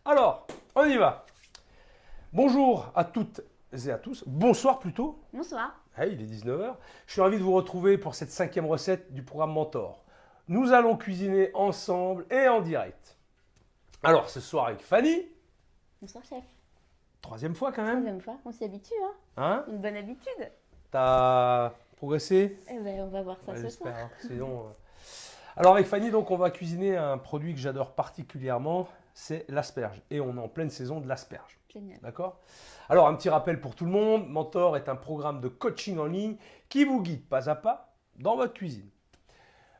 Alors, on y va. Bonjour à toutes et à tous. Bonsoir plutôt. Bonsoir. Hey, il est 19 h. Je suis ravi de vous retrouver pour cette 5e recette du programme Mentor. Nous allons cuisiner ensemble et en direct. Alors, ce soir avec Fanny. Bonsoir chef. 3e fois quand même. Troisième fois, on s'y habitue, hein. Hein? Une bonne habitude. T'as progressé? Eh ben, on va voir ça Ouais, ce j'espère, soir. hein. Sinon, Alors avec Fanny, donc, on va cuisiner un produit que j'adore particulièrement, c'est l'asperge. Et on est en pleine saison de l'asperge. Génial. D'accord? Alors, un petit rappel pour tout le monde. Mentor est un programme de coaching en ligne qui vous guide pas à pas dans votre cuisine.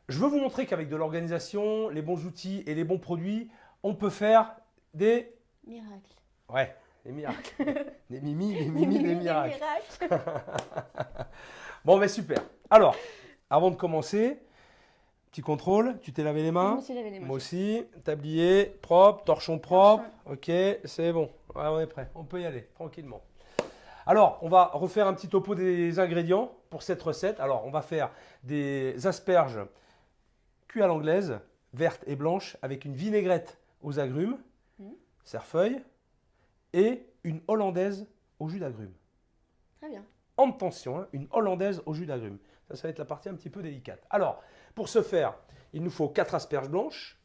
Je veux vous montrer qu'avec de l'organisation, les bons outils et les bons produits, on peut faire des... Miracle. Ouais, des miracles. Des mimi, des miracles. Bon, mais super. Alors, avant de commencer, petit contrôle. Tu t'es lavé les Je mains? me suis lavé les mains. Moi aussi. Tablier propre, torchon propre. Ok, c'est bon. Ouais, on est prêt. On peut y aller tranquillement. Alors, on va refaire un petit topo des ingrédients pour cette recette. Alors, on va faire des asperges cuites à l'anglaise, vertes et blanches, avec une vinaigrette aux agrumes, cerfeuil, et une hollandaise au jus d'agrumes. Très bien. En tension, hein, une hollandaise au jus d'agrumes. Ça va être la partie un petit peu délicate. Alors, pour ce faire, il nous faut 4 asperges blanches,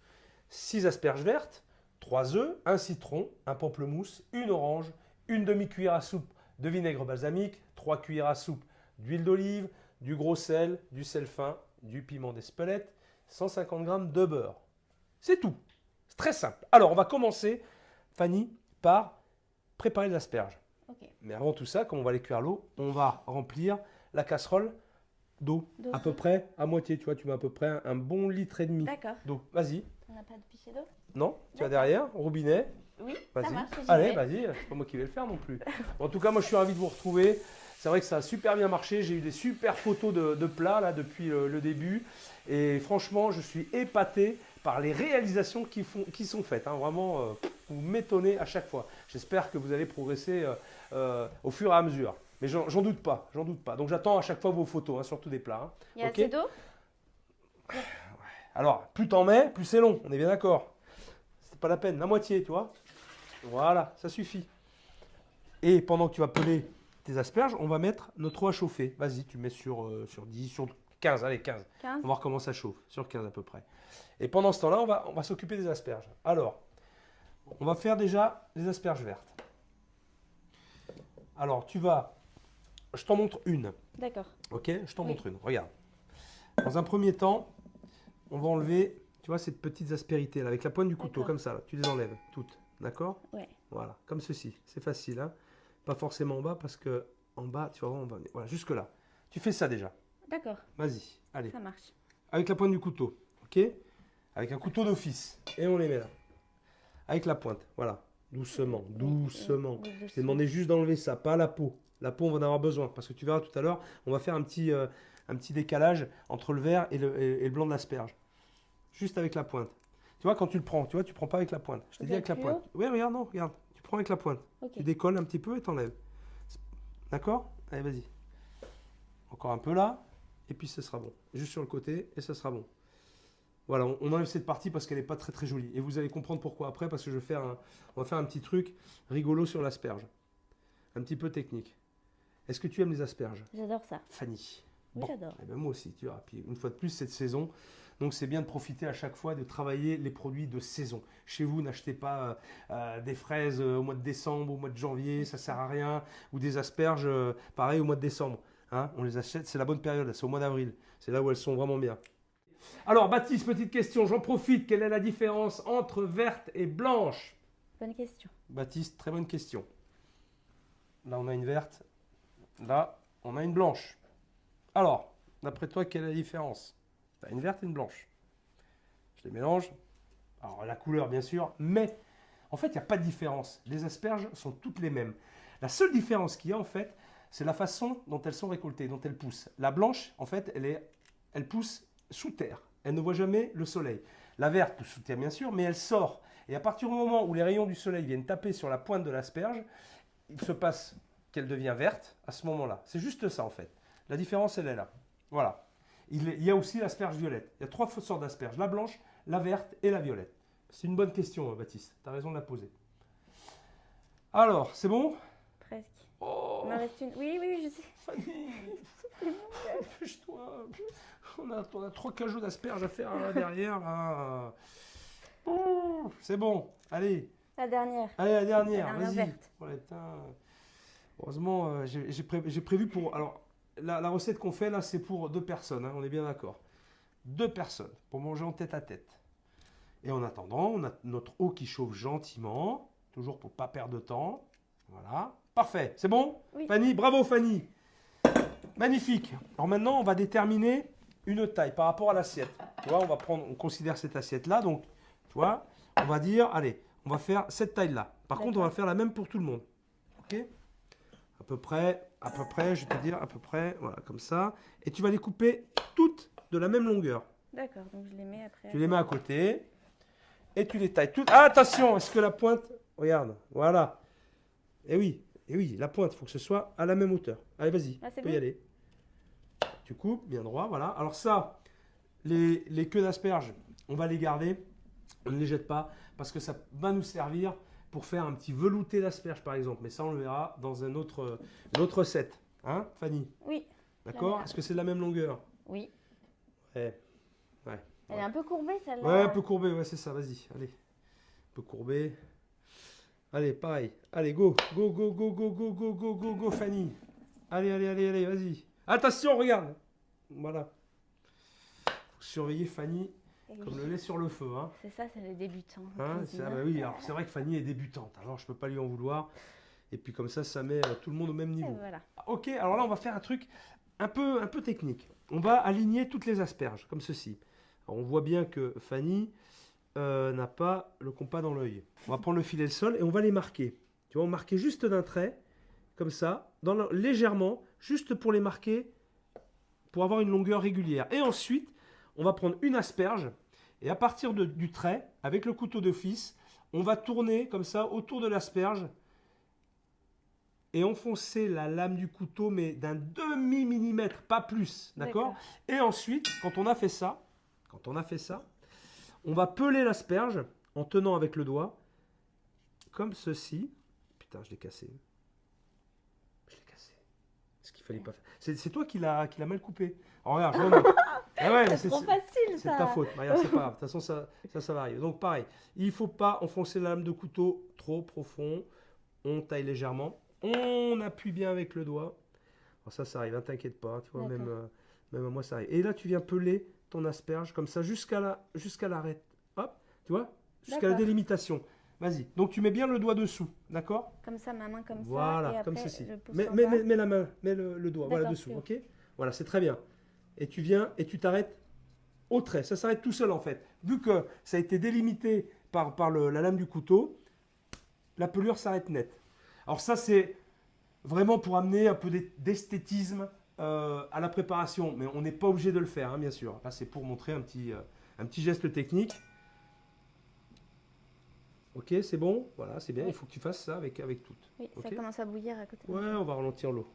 6 asperges vertes, 3 œufs, un citron, un pamplemousse, une orange, une demi-cuillère à soupe de vinaigre balsamique, 3 cuillères à soupe d'huile d'olive, du gros sel, du sel fin, du piment d'Espelette, 150 g de beurre. C'est tout. C'est très simple. Alors, on va commencer, Fanny, par préparer les asperges. Ok. Mais avant tout ça, comme on va les cuire à l'eau, on va remplir la casserole d'eau. D'eau. À peu près à moitié, tu vois, tu mets à peu près un bon litre et demi D'accord. d'eau. Vas-y. On n'a pas de pichet d'eau? Non, tu vas D'accord. derrière, au robinet. Oui, ça Vas-y. marche. j'y Allez, vais. vas-y. C'est pas moi qui vais le faire non plus. Bon, en tout cas, moi, je suis ravi de vous retrouver. C'est vrai que ça a super bien marché. J'ai eu des super photos de plats là depuis le début. Et franchement, je suis épaté par les réalisations qui sont faites. Hein. Vraiment, vous m'étonnez à chaque fois. J'espère que vous allez progresser au fur et à mesure. Mais j'en doute pas, j'en doute pas. Donc j'attends à chaque fois vos photos, hein, surtout des plats. Hein. Il y a Ok. assez d'eau? Alors, plus t'en mets, plus c'est long. On est bien d'accord. C'est pas la peine. La moitié, tu vois. Voilà, ça suffit. Et pendant que tu vas peler tes asperges, on va mettre notre eau à chauffer. Vas-y, tu mets sur 10, sur 15. Allez, 15. 15? On va voir comment ça chauffe. Sur 15 à peu près. Et pendant ce temps-là, on va s'occuper des asperges. Alors, on va faire déjà les asperges vertes. Alors, je t'en montre une. D'accord. Ok, je t'en Oui. montre une. Regarde. Dans un premier temps, on va enlever, tu vois, ces petites aspérités là, avec la pointe du couteau, D'accord. comme ça. Là. Tu les enlèves toutes. D'accord? Ouais. Voilà, comme ceci. C'est facile. Hein, pas forcément en bas, parce que en bas, tu vas voir, on va venir. Voilà, jusque là. Tu fais ça déjà. D'accord. Vas-y, allez. Ça marche. Avec la pointe du couteau. Ok? Avec un couteau d'office. Et on les met là. Avec la pointe. Voilà. Doucement, doucement. Oui, Je t'ai demandé juste d'enlever ça, pas la peau. La peau, on va en avoir besoin. Parce que tu verras tout à l'heure, on va faire un petit décalage entre le vert et le blanc de l'asperge. Juste avec la pointe. Tu vois, quand tu le prends, tu vois, tu prends pas avec la pointe. Je t'ai dit avec la Plus pointe. haut? Oui, regarde, non, regarde. Tu prends avec la pointe. Ok. Tu décolles un petit peu et t'enlèves. D'accord? Allez, vas-y. Encore un peu là. Et puis ce sera bon. Juste sur le côté et ce sera bon. Voilà, on enlève cette partie parce qu'elle n'est pas très très jolie. Et vous allez comprendre pourquoi après, parce que on va faire un petit truc rigolo sur l'asperge. Un petit peu technique. Est-ce que tu aimes les asperges, J'adore ça. Fanny? Oui, Bon, j'adore. eh ben moi aussi, tu vois. Puis une fois de plus, cette saison, donc c'est bien de profiter à chaque fois de travailler les produits de saison. Chez vous, n'achetez pas des fraises au mois de décembre, au mois de janvier, ça sert à rien. Ou des asperges, pareil, au mois de décembre. Hein, on les achète, c'est la bonne période, là, c'est au mois d'avril. C'est là où elles sont vraiment bien. Alors, Baptiste, petite question, j'en profite. Quelle est la différence entre verte et blanche? Bonne question. Baptiste, très bonne question. Là, on a une verte. Là, on a une blanche. Alors, d'après toi, quelle est la différence? Tu as une verte et une blanche. Je les mélange. Alors, la couleur, bien sûr, mais en fait, il n'y a pas de différence. Les asperges sont toutes les mêmes. La seule différence qu'il y a, en fait, c'est la façon dont elles sont récoltées, dont elles poussent. La blanche, en fait, elle pousse sous terre. Elle ne voit jamais le soleil. La verte pousse sous terre, bien sûr, mais elle sort. Et à partir du moment où les rayons du soleil viennent taper sur la pointe de l'asperge, il se passe qu'elle devient verte à ce moment-là. C'est juste ça, en fait. La différence, elle est là. Voilà. Il y a aussi l'asperge violette. Il y a 3 sortes d'asperges. La blanche, la verte et la violette. C'est une bonne question, Baptiste. Tu as raison de la poser. Alors, c'est bon? Presque. Oh, Il m'en reste une. Oui, oui, je sais. Fanny, dépêche-toi. On a 3 cajots d'asperges à faire là, derrière. Là. Oh, c'est bon, allez. La dernière. Allez, la dernière, La dernière vas-y. verte. Oh, putain. Heureusement, j'ai prévu pour... Alors, la recette qu'on fait là, c'est pour 2 personnes, hein, on est bien d'accord. 2 personnes, pour manger en tête à tête. Et en attendant, on a notre eau qui chauffe gentiment, toujours pour ne pas perdre de temps. Voilà, parfait, c'est bon? Oui. Fanny, bravo Fanny. Magnifique. Alors maintenant, on va déterminer une taille par rapport à l'assiette. Tu vois, on considère cette assiette-là, donc, tu vois, on va dire, allez, on va faire cette taille-là. Par contre, on va faire la même pour tout le monde. Ok? À peu près, je vais te dire, à peu près, voilà, comme ça. Et tu vas les couper toutes de la même longueur. D'accord, donc je les mets après. Tu les mets à côté et tu les tailles toutes. Ah, attention, est-ce que la pointe, regarde, voilà. Et oui, la pointe, il faut que ce soit à la même hauteur. Allez, vas-y, Ah, tu c'est peux y bon. aller. Tu coupes bien droit, voilà. Alors ça, les queues d'asperges, on va les garder. On ne les jette pas parce que ça va nous servir pour faire un petit velouté d'asperges par exemple. Mais ça, on le verra dans une autre recette. Hein, Fanny? Oui. D'accord? Là. Est-ce que c'est de la même longueur? Oui. Ouais. Elle est un peu courbée celle-là. Ouais, un peu courbé, ouais, c'est ça, vas-y, allez. Un peu courbé. Allez, pareil. Allez, go, go, go, go, go, go, go, go, go, go, Fanny. Allez, vas-y. Attention, regarde. Voilà. Faut surveiller Fanny Et comme oui. le lait sur le feu, hein. C'est ça, c'est les débutants. en Hein, cuisine. bah oui, alors c'est vrai que Fanny est débutante, alors je peux pas lui en vouloir. Et puis comme ça met tout le monde au même Et niveau. voilà. Ok, alors là on va faire un truc un peu technique. On va aligner toutes les asperges, comme ceci. Alors, on voit bien que Fanny n'a pas le compas dans l'œil. On va prendre le filet de sol et on va les marquer. Tu vois, on marquer juste d'un trait, comme ça, légèrement, juste pour les marquer, pour avoir une longueur régulière. Et ensuite, on va prendre une asperge et à partir du trait, avec le couteau d'office, on va tourner comme ça autour de l'asperge et enfoncer la lame du couteau, mais d'un demi-millimètre, pas plus, d'accord? Et ensuite, quand on a fait ça, on va peler l'asperge en tenant avec le doigt, comme ceci. Putain, je l'ai cassé. Ce qu'il fallait pas faire. C'est toi qui l'as mal coupé. Alors, regarde, je remonte. Ah ouais, C'est trop facile c'est ça. ta faute. Regarde, c'est pas grave. De toute façon, ça va arriver. Donc, pareil, il ne faut pas enfoncer la lame de couteau trop profond. On taille légèrement. On appuie bien avec le doigt. Alors ça arrive, ne t'inquiète pas. Tu vois, même à moi, ça arrive. Et là, tu viens peler ton asperge comme ça jusqu'à l'arête. Hop, tu vois, jusqu'à la délimitation. Vas-y. Donc, tu mets bien le doigt dessous. D'accord? Comme ça, ma main comme ça. Voilà, Et après, comme ceci. le pouce Mets en bas. la main, mets le doigt, voilà D'accord, dessous, sûr. ok? Voilà, c'est très bien. Et tu viens et tu t'arrêtes au trait. Ça s'arrête tout seul en fait. Vu que ça a été délimité par la lame du couteau, la pelure s'arrête net. Alors ça, c'est vraiment pour amener un peu d'esthétisme à la préparation. Mais on n'est pas obligé de le faire, hein, bien sûr. Là, c'est pour montrer un petit geste technique. Ok, c'est bon. Voilà, c'est bien. Oui. Il faut que tu fasses ça avec toutes. Oui, Ok. ça commence à bouillir à côté. Ouais, on va ralentir l'eau.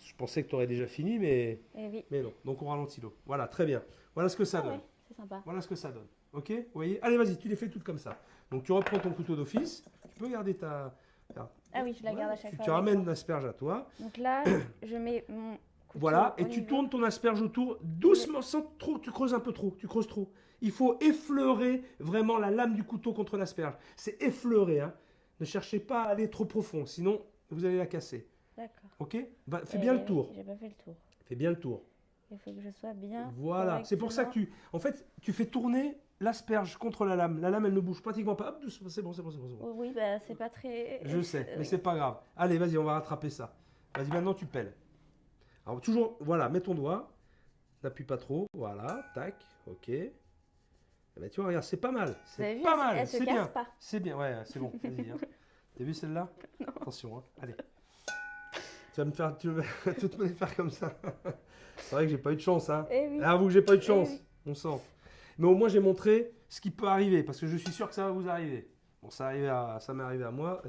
Je pensais que tu aurais déjà fini, mais Et oui. non. Donc on ralentit l'eau. Voilà, très bien. Voilà ce que ça Ah donne. ouais, c'est sympa. Voilà ce que ça donne. Ok? Vous voyez? Allez, vas-y, tu les fais toutes comme ça. Donc tu reprends ton couteau d'office. Tu peux garder ta... Ah oui, je la garde à chaque Tu fois. ramènes avec moi. l'asperge à toi. Donc là, je mets mon couteau Voilà, au et tu niveau. tournes ton asperge autour doucement, sans trop, tu creuses un peu trop, tu creuses trop. Il faut effleurer vraiment la lame du couteau contre l'asperge. C'est effleurer, hein. Ne cherchez pas à aller trop profond, sinon vous allez la casser. D'accord. Ok? Fais bien le tour. J'ai pas fait le tour. Fais bien le tour. Il faut que je sois bien. Voilà, c'est pour ça que en fait, tu fais tourner l'asperge contre la lame. La lame, elle ne bouge pratiquement pas. Hop, doucement, c'est bon. Oh, oui, bah c'est pas très. Je sais, mais oui. c'est pas grave. Allez, vas-y, on va rattraper ça. Vas-y, maintenant tu pelles. Alors toujours, voilà, mets ton doigt. N'appuie pas trop. Voilà, tac, ok. Eh ben, tu vois, regarde, c'est pas mal. Vous avez C'est vu, pas mal, elle se c'est casse bien. pas. C'est bien, ouais, c'est bon. Vas-y. Hein. T'as vu celle-là? Attention, hein. Allez. Tu vas me faire, tu vas toutes me les faire comme ça. C'est vrai que j'ai pas eu de chance, hein. Eh oui. Avoue que j'ai pas eu de Eh chance. oui. On sent. Mais au moins, j'ai montré ce qui peut arriver, parce que je suis sûr que ça va vous arriver. Bon, ça m'est arrivé à moi.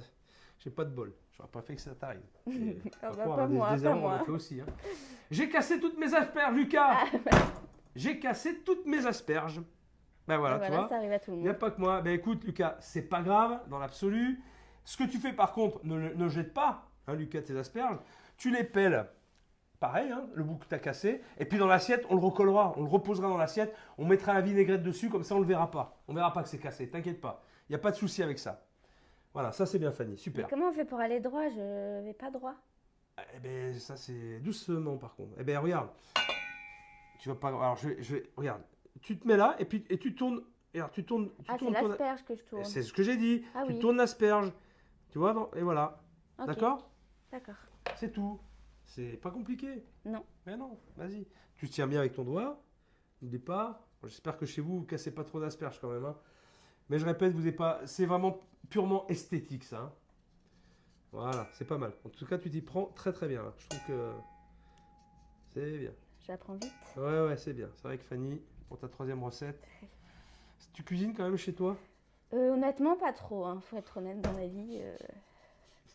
J'ai pas de bol. J'aurais pas fait que ça t'arrive. Et Ah faut bah, croire, pas hein, moi, des pas erreurs, on moi. l'a fait aussi. Hein. J'ai cassé toutes mes asperges, Lucas. Ah, bah, J'ai cassé toutes mes asperges. Ben voilà, tu vois. ça arrive à tout le Il n'y a monde. pas que moi. Ben écoute, Lucas, c'est pas grave dans l'absolu. Ce que tu fais par contre, ne jette pas, hein, Lucas, tes asperges. Tu les pelles, pareil, hein, le bout que tu as cassé. Et puis dans l'assiette, on le recollera, on le reposera dans l'assiette. On mettra la vinaigrette dessus, comme ça on ne le verra pas. On ne verra pas que c'est cassé, t'inquiète pas. Il n'y a pas de souci avec ça. Voilà, ça c'est bien Fanny, Mais super. comment on fait pour aller droit? Je vais pas droit. Eh bien, ça c'est doucement par contre. Eh bien, regarde. Tu vas pas. Alors, regarde. Tu te mets là et puis tu tournes. Regarde, tu tournes. Ah, c'est tournes ton- l'asperge que je tourne. C'est ce que j'ai dit. Ah Tu oui. tournes l'asperge. Tu vois, et voilà. Ok. D'accord? D'accord. C'est tout. C'est pas compliqué. Non. Mais non, vas-y. Tu tiens bien avec ton doigt. N'oublie pas. J'espère que chez vous, vous cassez pas trop d'asperges quand même, hein. Mais je répète, vous n'êtes pas. C'est vraiment purement esthétique, ça, hein. Voilà, c'est pas mal. En tout cas, tu t'y prends très très bien, là. Je trouve que c'est bien. J'apprends vite. Ouais, c'est bien. C'est vrai que Fanny, pour ta troisième recette, tu cuisines quand même chez toi? Honnêtement, pas trop. Hein. Faut être honnête dans la vie.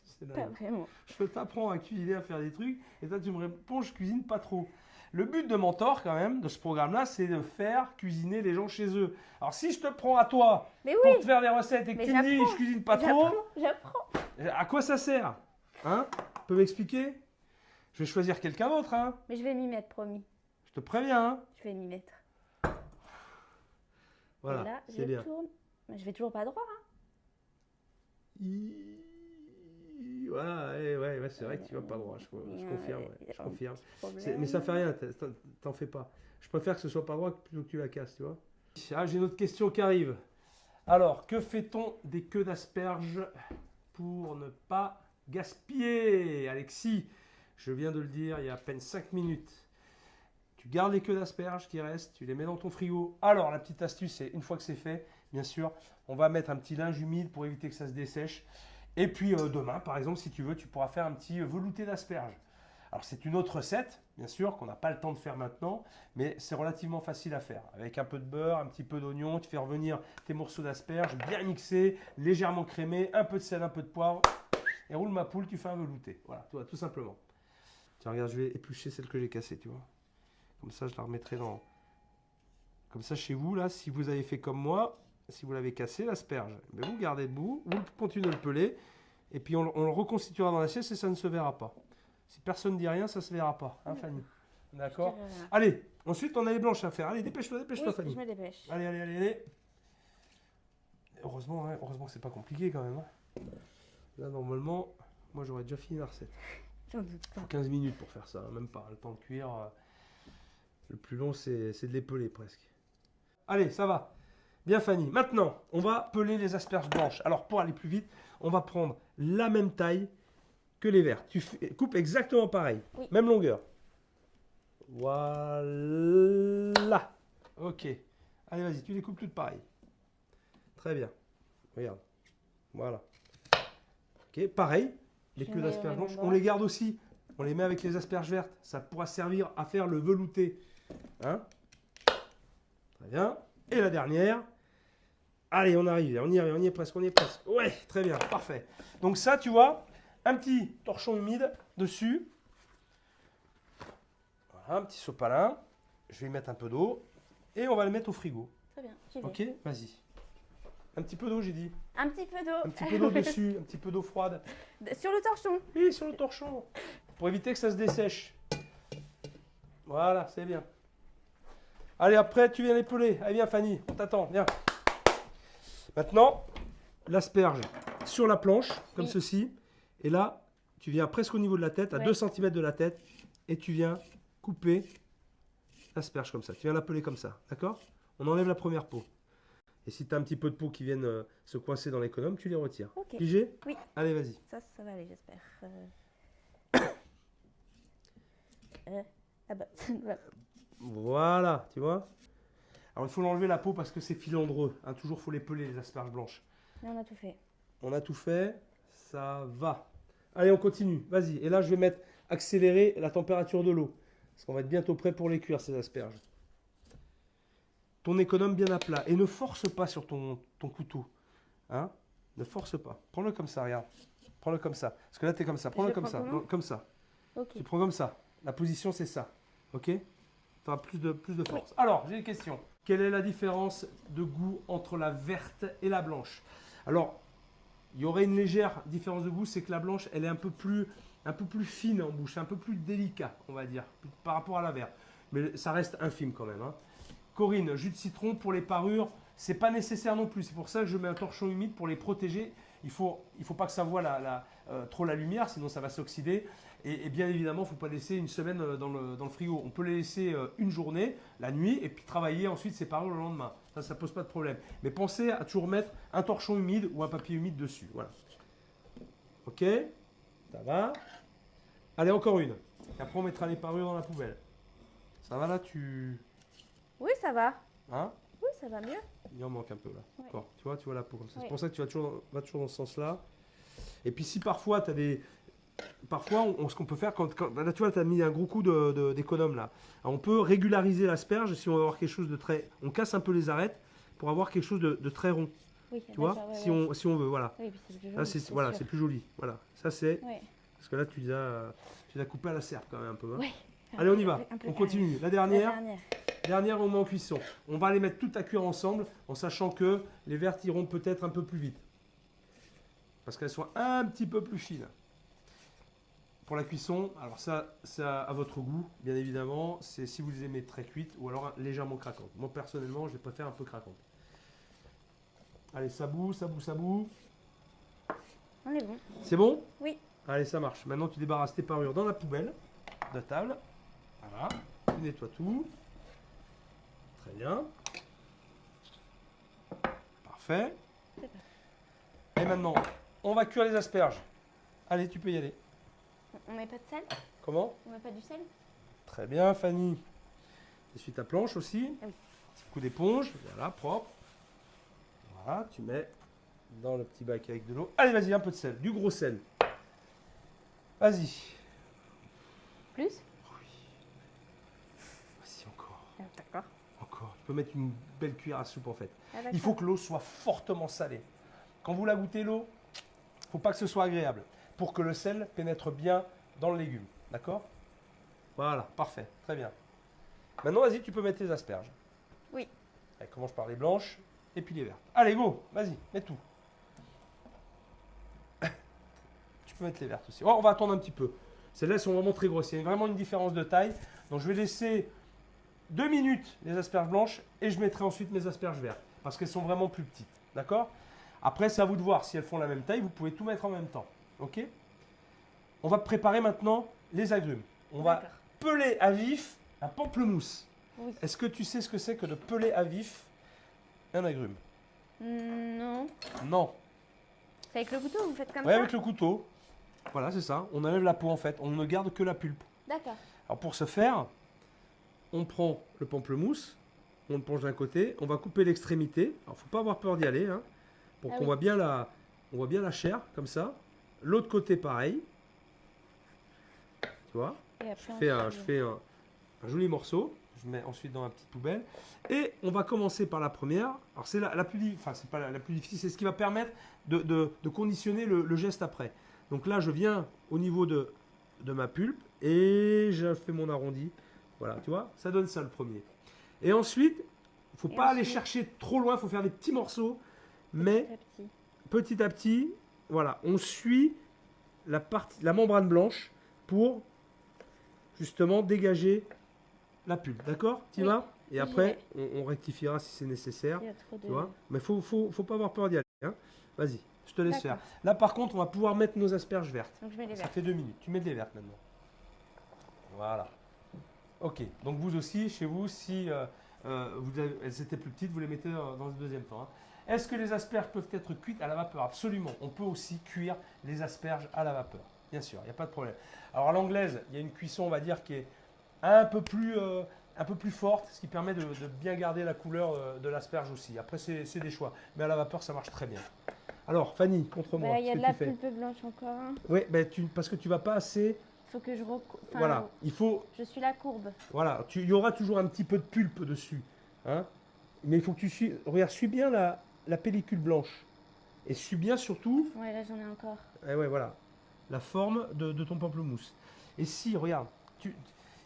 C'est Pas dingue. vraiment. Je t'apprends à cuisiner, à faire des trucs, et toi tu me réponds, je cuisine pas trop. Le but de Mentor, quand même, de ce programme-là, c'est de faire cuisiner les gens chez eux. Alors si je te prends à toi Mais pour oui, te faire des recettes et que Mais tu me dis, j'apprends. je cuisine pas trop, j'apprends. à quoi ça sert? Hein? Tu peux m'expliquer? Je vais choisir quelqu'un d'autre, hein? Mais je vais m'y mettre, promis. Je te préviens, hein? Je vais m'y mettre. Voilà, Et là, c'est je bien. tourne. Mais je vais toujours pas droit. Hein. Ouais, c'est vrai que tu vas pas droit, je confirme, ouais, je confirme. Problème. Mais ça fait rien, t'en fais pas. Je préfère que ce soit pas droit plutôt que tu la casses, tu vois. Ah, j'ai une autre question qui arrive. Alors, que fait-on des queues d'asperges pour ne pas gaspiller? Alexis, je viens de le dire il y a à peine 5 minutes. Tu gardes les queues d'asperges qui restent, tu les mets dans ton frigo. Alors, la petite astuce, c'est une fois que c'est fait, bien sûr, on va mettre un petit linge humide pour éviter que ça se dessèche. Et puis demain, par exemple, si tu veux, tu pourras faire un petit velouté d'asperges. Alors, c'est une autre recette, bien sûr, qu'on n'a pas le temps de faire maintenant, mais c'est relativement facile à faire. Avec un peu de beurre, un petit peu d'oignon, tu fais revenir tes morceaux d'asperges bien mixés, légèrement crémés, un peu de sel, un peu de poivre, et roule ma poule, tu fais un velouté. Voilà, tu vois, tout simplement. Tiens, regarde, je vais éplucher celle que j'ai cassée, tu vois. Comme ça, je la remettrai dans... Comme ça, chez vous, là, si vous avez fait comme moi, si vous l'avez cassé, l'asperge, ben vous gardez le bout, vous continuez de le peler, et puis on le reconstituera dans l'assiette et ça ne se verra pas. Si personne ne dit rien, ça ne se verra pas, hein, Fanny? D'accord? Je dirais rien. Allez, ensuite, on a les blanches à faire. Allez, dépêche-toi, Oui, Fanny. je me dépêche. Allez. Heureusement, hein, heureusement que c'est pas compliqué quand même, hein. Là, normalement, moi, j'aurais déjà fini la recette. J'en doute Il pas. faut 15 minutes pour faire ça, hein, même pas. Le temps de cuire, le plus long, c'est de les peler presque. Allez, ça va. Bien, Fanny. Maintenant, on va peler les asperges blanches. Alors, pour aller plus vite, on va prendre la même taille que les vertes. Tu coupes exactement pareil. Oui. Même longueur. Voilà. Ok. Allez, vas-y, tu les coupes toutes pareilles. Très bien. Regarde. Voilà. Ok, pareil. Les Je queues mets d'asperges au même blanches, on endroit. les garde aussi. On les met avec les asperges vertes. Ça pourra servir à faire le velouté. Hein? Très bien. Et la dernière. Allez, on arrive. On y est presque. Ouais, très bien. Parfait. Donc ça, tu vois, un petit torchon humide dessus. Voilà, un petit sopalin. Je vais y mettre un peu d'eau. Et on va le mettre au frigo. Très bien, j'y vais. Ok? Vas-y. Un petit peu d'eau, j'ai dit. Un petit peu d'eau. Un petit peu d'eau dessus. Un petit peu d'eau froide. Sur le torchon. Oui, sur le torchon. Pour éviter que ça se dessèche. Voilà, c'est bien. Allez, après, tu viens les peler. Allez, viens, Fanny. On t'attend. Viens. Maintenant, l'asperge sur la planche, comme Oui. ceci. Et là, tu viens presque au niveau de la tête, à Ouais. 2 cm de la tête. Et tu viens couper l'asperge comme ça. Tu viens la peler comme ça. D'accord? On enlève la première peau. Et si tu as un petit peu de peau qui viennent se coincer dans l'économe, tu les retires. Ok. Pigé? Oui. Allez, vas-y. Ça va aller, j'espère. Ah bah, ça ne va pas. Voilà, tu vois. Alors, il faut l'enlever la peau parce que c'est filandreux. Hein, toujours, il faut les peler, les asperges blanches. Mais on a tout fait. On a tout fait. Ça va. Allez, on continue. Vas-y. Et là, je vais accélérer la température de l'eau. Parce qu'on va être bientôt prêt pour les cuire, ces asperges. Ton économe bien à plat. Et ne force pas sur ton couteau. Hein? Ne force pas. Prends-le comme ça, regarde. Prends-le comme ça. Parce que là, tu es comme ça. Prends-le le comme prends ça. comment Non, comme ça. Ok. Tu prends comme ça. La position, c'est ça. Ok? Tu auras plus de force. Alors, j'ai une question. Quelle est la différence de goût entre la verte et la blanche? Alors, Il y aurait une légère différence de goût, c'est que la blanche, elle est un peu plus fine en bouche, un peu plus délicat, on va dire, par rapport à la verte. Mais ça reste infime quand même, hein. Corinne, jus de citron pour les parures, c'est pas nécessaire non plus. C'est pour ça que je mets un torchon humide pour les protéger. Il faut pas que ça voie trop la lumière, sinon ça va s'oxyder. Et bien évidemment, il ne faut pas laisser une semaine dans le frigo. On peut les laisser une journée, la nuit, et puis travailler ensuite ces parures le lendemain. Ça ne pose pas de problème. Mais pensez à toujours mettre un torchon humide ou un papier humide dessus. Voilà. Ok, ça va. Allez, encore une. Et après, on mettra les parures dans la poubelle. Ça va là, Oui, ça va. Hein? Oui, ça va mieux. Il en manque un peu là. Ouais. Encore. Tu vois la peau comme ça. Ouais. C'est pour ça que tu vas toujours dans ce sens-là. Et puis si parfois tu as des... Parfois, ce qu'on peut faire, là tu vois, tu as mis un gros coup d'économe là. Alors, on peut régulariser l'asperge si on veut avoir quelque chose de très... On casse un peu les arêtes pour avoir quelque chose de très rond. Oui, Tu vois, ouais, si on veut, voilà. Oui, puis c'est plus Là, joli, c'est voilà, sûr. c'est plus joli. Voilà, ça c'est... Ouais. Parce que là, tu les as coupés à la serpe quand même un peu. Hein. Ouais. Allez, on y va. Un peu On carré. continue. La La dernière. dernière. Dernière, on met en cuisson. On va les mettre toutes à cuire ensemble en sachant que les vertes iront peut-être un peu plus vite. Parce qu'elles sont un petit peu plus fines. Pour la cuisson, alors ça à votre goût, bien évidemment. C'est si vous les aimez très cuites ou alors légèrement craquantes. Moi, personnellement, je les préfère un peu craquantes. Allez, ça bout, ça bout, ça bout. On est bon. C'est bon? Oui. Allez, ça marche. Maintenant, tu débarrasses tes parures dans la poubelle de table. Voilà. Tu nettoies tout. Très bien. Parfait. C'est parti. Et maintenant, on va cuire les asperges. Allez, tu peux y aller. On met pas de sel? Comment? On met pas du sel? Très bien, Fanny. Essuie ta planche aussi. Ah oui. Petit coup d'éponge. Voilà, propre. Voilà, tu mets dans le petit bac avec de l'eau. Allez, vas-y, un peu de sel. Du gros sel. Vas-y. Plus? Vas-y, encore. Ah, d'accord. Encore. Tu peux mettre une belle cuillère à soupe en fait. Ah, d'accord. Il faut que l'eau soit fortement salée. Quand vous la goûtez l'eau, il ne faut pas que ce soit agréable pour que le sel pénètre bien dans le légume. D'accord? Voilà, parfait, très bien. Maintenant, vas-y, tu peux mettre tes asperges. Oui. Allez, commence par les blanches et puis les vertes. Allez, go, vas-y, mets tout. Tu peux mettre les vertes aussi. Oh, on va attendre un petit peu. Celles-là sont vraiment très grosses. Il y a vraiment une différence de taille. Donc, je vais laisser 2 minutes les asperges blanches et je mettrai ensuite mes asperges vertes parce qu'elles sont vraiment plus petites. D'accord? Après, c'est à vous de voir si elles font la même taille. Vous pouvez tout mettre en même temps. Ok? On va préparer maintenant les agrumes. On va D'accord. peler à vif un pamplemousse. Oui. Est-ce que tu sais ce que c'est que de peler à vif un agrume? Non. Non. C'est avec le couteau, vous faites comme Ouais, ça? avec le couteau. Voilà, c'est ça. On enlève la peau en fait. On ne garde que la pulpe. D'accord. Alors pour ce faire, on prend le pamplemousse, on le penche d'un côté, on va couper l'extrémité. Alors faut pas avoir peur d'y aller, hein, pour Ah qu'on oui. voit bien la chair comme ça. L'autre côté pareil. Tu vois? Et après, Je fais un joli morceau. Je mets ensuite dans la petite poubelle. Et on va commencer par la première. Alors c'est la plus, enfin c'est pas la plus difficile, c'est ce qui va permettre de conditionner le geste après. Donc là, je viens au niveau de ma pulpe et je fais mon arrondi. Voilà, tu vois, ça donne ça le premier. Et ensuite, il ne faut Et pas aller ensuite chercher trop loin, il faut faire des petits morceaux. Mais petit à petit, voilà, on suit la membrane blanche pour justement dégager la pulpe. D'accord? Tu Oui, vas? Et j'y après, on rectifiera si c'est nécessaire. Il y a trop de... Tu vois? Mais faut pas avoir peur d'y aller. Hein. Vas-y, je te laisse faire. D'accord. Là, par contre, on va pouvoir mettre nos asperges vertes. Donc je mets les Ça verts. fait 2 minutes. Tu mets des vertes maintenant. Voilà. Ok. Donc vous aussi, chez vous, si elles étaient plus petites, vous les mettez dans le deuxième temps. Hein. Est-ce que les asperges peuvent être cuites à la vapeur? Absolument. On peut aussi cuire les asperges à la vapeur. Bien sûr, il n'y a pas de problème. Alors à l'anglaise, il y a une cuisson, on va dire, qui est un peu plus forte, ce qui permet de bien garder la couleur de l'asperge aussi. Après, c'est des choix. Mais à la vapeur, ça marche très bien. Alors, Fanny, contre moi, Il y a ce de que la tu fais. pulpe blanche encore. Hein. Oui, parce que tu vas pas assez. Faut que je Voilà, il faut. Je suis la courbe. Voilà, il y aura toujours un petit peu de pulpe dessus. Hein, mais il faut que tu suis. Regarde, suis bien la pellicule blanche. Et suis bien surtout. Ouais, là j'en ai encore. Ouais, voilà. La forme de ton pamplemousse. Et si, regarde,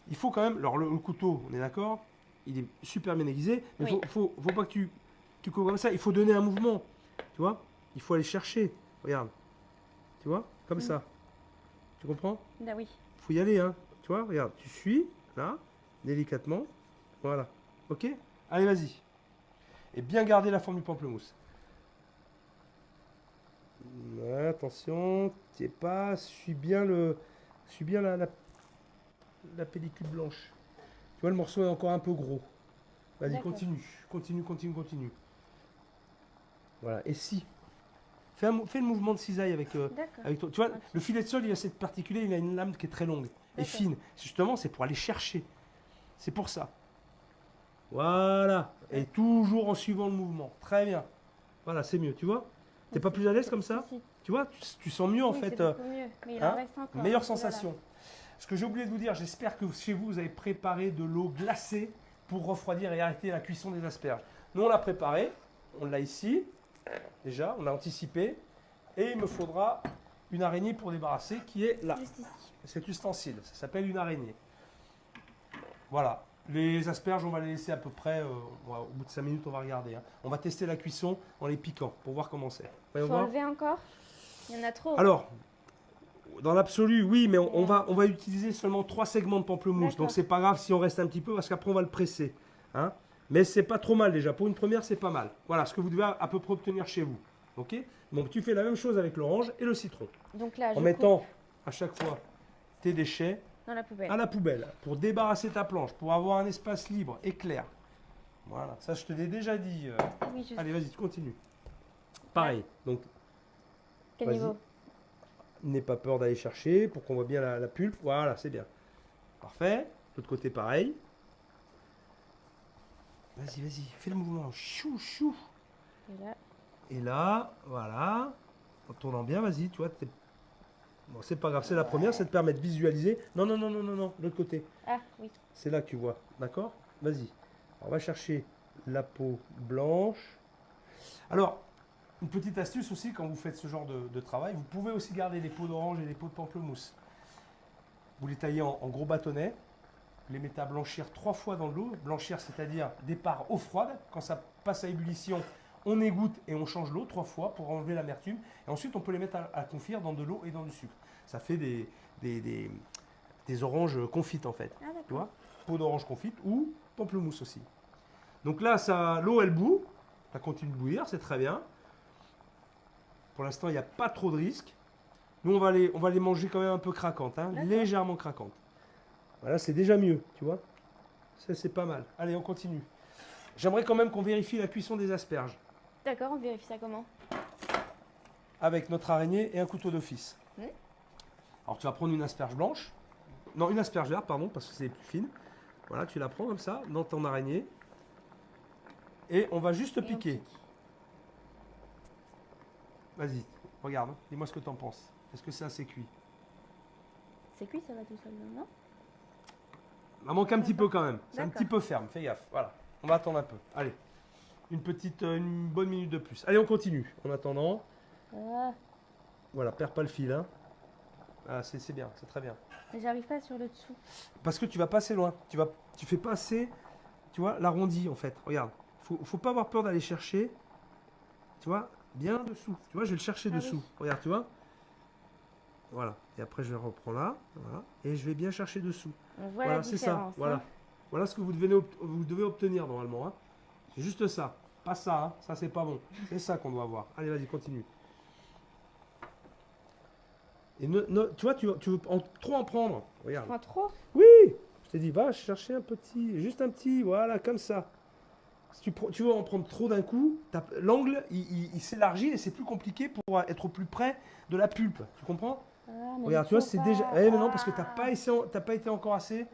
il faut quand même. Alors, le couteau, on est d'accord? Il est super bien aiguisé. Mais il Oui. faut pas que tu coupes comme ça. Il faut donner un mouvement. Tu vois? Il faut aller chercher. Regarde. Tu vois? Comme ça. Tu comprends? Ah oui. Faut y aller, hein. Tu vois? Regarde, tu suis, là, délicatement. Voilà. Ok? Allez, vas-y. Et bien garder la forme du pamplemousse. Ouais, attention, t'es pas, suis bien la pellicule blanche. Tu vois, le morceau est encore un peu gros. Vas-y, D'accord. continue. Voilà, et si, fais le mouvement de cisaille D'accord. avec toi. Tu vois, Ok. le filet de sol, il a cette particularité, il a une lame qui est très longue et D'accord. fine. Justement, c'est pour aller chercher. C'est pour ça. Voilà, et toujours en suivant le mouvement. Très bien. Voilà, c'est mieux, tu vois? T'es pas plus à l'aise comme ça? Si. Tu vois, tu sens mieux en Oui, fait. c'est beaucoup mieux. Mais il hein, en reste encore. Meilleure Oh là là. sensation. Ce que j'ai oublié de vous dire, j'espère que chez vous, vous avez préparé de l'eau glacée pour refroidir et arrêter la cuisson des asperges. Nous, on l'a préparé, on l'a ici, déjà, on a anticipé, et il me faudra une araignée pour débarrasser qui est là. Juste ici. Cet ustensile, ça s'appelle une araignée. Voilà. Les asperges, on va les laisser à peu près, au bout de 5 minutes, on va regarder. On va tester la cuisson en les piquant pour voir comment c'est. Voyons Faut voir. enlever encore. Il y en a trop. Alors, dans l'absolu, oui, mais on va utiliser seulement 3 segments de pamplemousse. D'accord. Donc c'est pas grave si on reste un petit peu parce qu'après on va le presser. Hein. Mais c'est pas trop mal déjà. Pour une première, c'est pas mal. Voilà ce que vous devez à peu près obtenir chez vous. Ok? Donc tu fais la même chose avec l'orange et le citron. Donc là, En je mettant coupe à chaque fois tes déchets dans la poubelle. à la poubelle pour débarrasser ta planche, pour avoir un espace libre et clair. Voilà, ça je te l'ai déjà dit. Oui, je Allez, sais. vas-y, tu continues. Pareil. Donc Quel vas-y. niveau? n'aie pas peur d'aller chercher pour qu'on voit bien la pulpe. Voilà, c'est bien. Parfait. L'autre côté, pareil. Vas-y, fais le mouvement. Chou. Et là, Et là, voilà. En tournant bien, vas-y, tu vois. Bon, c'est pas grave, c'est la première, ça te permet de visualiser. Non, l'autre côté. ah oui. C'est là que tu vois. D'accord? Vas-y. On va chercher la peau blanche. Alors, une petite astuce aussi quand vous faites ce genre de travail, vous pouvez aussi garder les peaux d'orange et les peaux de pamplemousse. Vous les taillez en gros bâtonnets, vous les mettez à blanchir 3 fois dans l'eau. Blanchir, c'est-à-dire départ eau froide. Quand ça passe à ébullition, on égoutte et on change l'eau 3 fois pour enlever l'amertume. Et ensuite, on peut les mettre à confire dans de l'eau et dans du sucre. Ça fait des oranges confites en fait. Ah Tu d'accord. vois? Peau d'orange confite ou pamplemousse aussi. Donc là, l'eau, elle bout. Ça continue de bouillir, c'est très bien. Pour l'instant, il n'y a pas trop de risques. Nous, on va les manger quand même un peu craquantes, hein, D'accord. légèrement craquantes. Voilà, c'est déjà mieux, tu vois. Ça, c'est pas mal. Allez, on continue. J'aimerais quand même qu'on vérifie la cuisson des asperges D'accord, on vérifie ça comment? avec notre araignée et un couteau d'office. Oui. Alors, tu vas prendre une asperge blanche. Non, une asperge verte, pardon, parce que c'est plus fine. Voilà, tu la prends comme ça, dans ton araignée. Et on va juste Et on piquer. pique. Vas-y, regarde, hein. Dis-moi ce que tu en penses. Est-ce que c'est assez cuit? C'est cuit, ça va tout seul, non? Il en manque un petit peu quand même. C'est un D'accord. petit peu ferme, fais gaffe. Voilà, on va attendre un peu. Allez, une bonne minute de plus. Allez, on continue. En attendant, Ah, voilà, perds pas le fil. Hein. Ah, c'est bien, c'est très bien. mais j'arrive pas sur le dessous. Parce que tu vas pas assez loin. Tu fais pas assez, tu vois, l'arrondi en fait. Regarde, faut pas avoir peur d'aller chercher, tu vois, bien dessous. Tu vois, je vais le chercher Ah dessous. oui. Regarde, tu vois. Voilà. Et après, je reprends là, voilà, et je vais bien chercher dessous. On voit Voilà, la c'est ça. différence. Voilà. Hein. Voilà ce que vous devez obtenir normalement. Hein. C'est juste ça. Pas ça. Hein. Ça, c'est pas bon. C'est ça qu'on doit avoir. Allez, vas-y, continue. Et tu vois, tu veux trop en prendre. Je Regarde. prends trop? Oui, je t'ai dit, va chercher un petit, juste un petit, voilà, comme ça. Si tu veux en prendre trop d'un coup, l'angle, il s'élargit et c'est plus compliqué pour être au plus près de la pulpe. Tu comprends? Ah, mais Regarde, il tu vois, faut c'est pas. déjà... Eh, mais non, parce que Ah. t'as pas été encore assez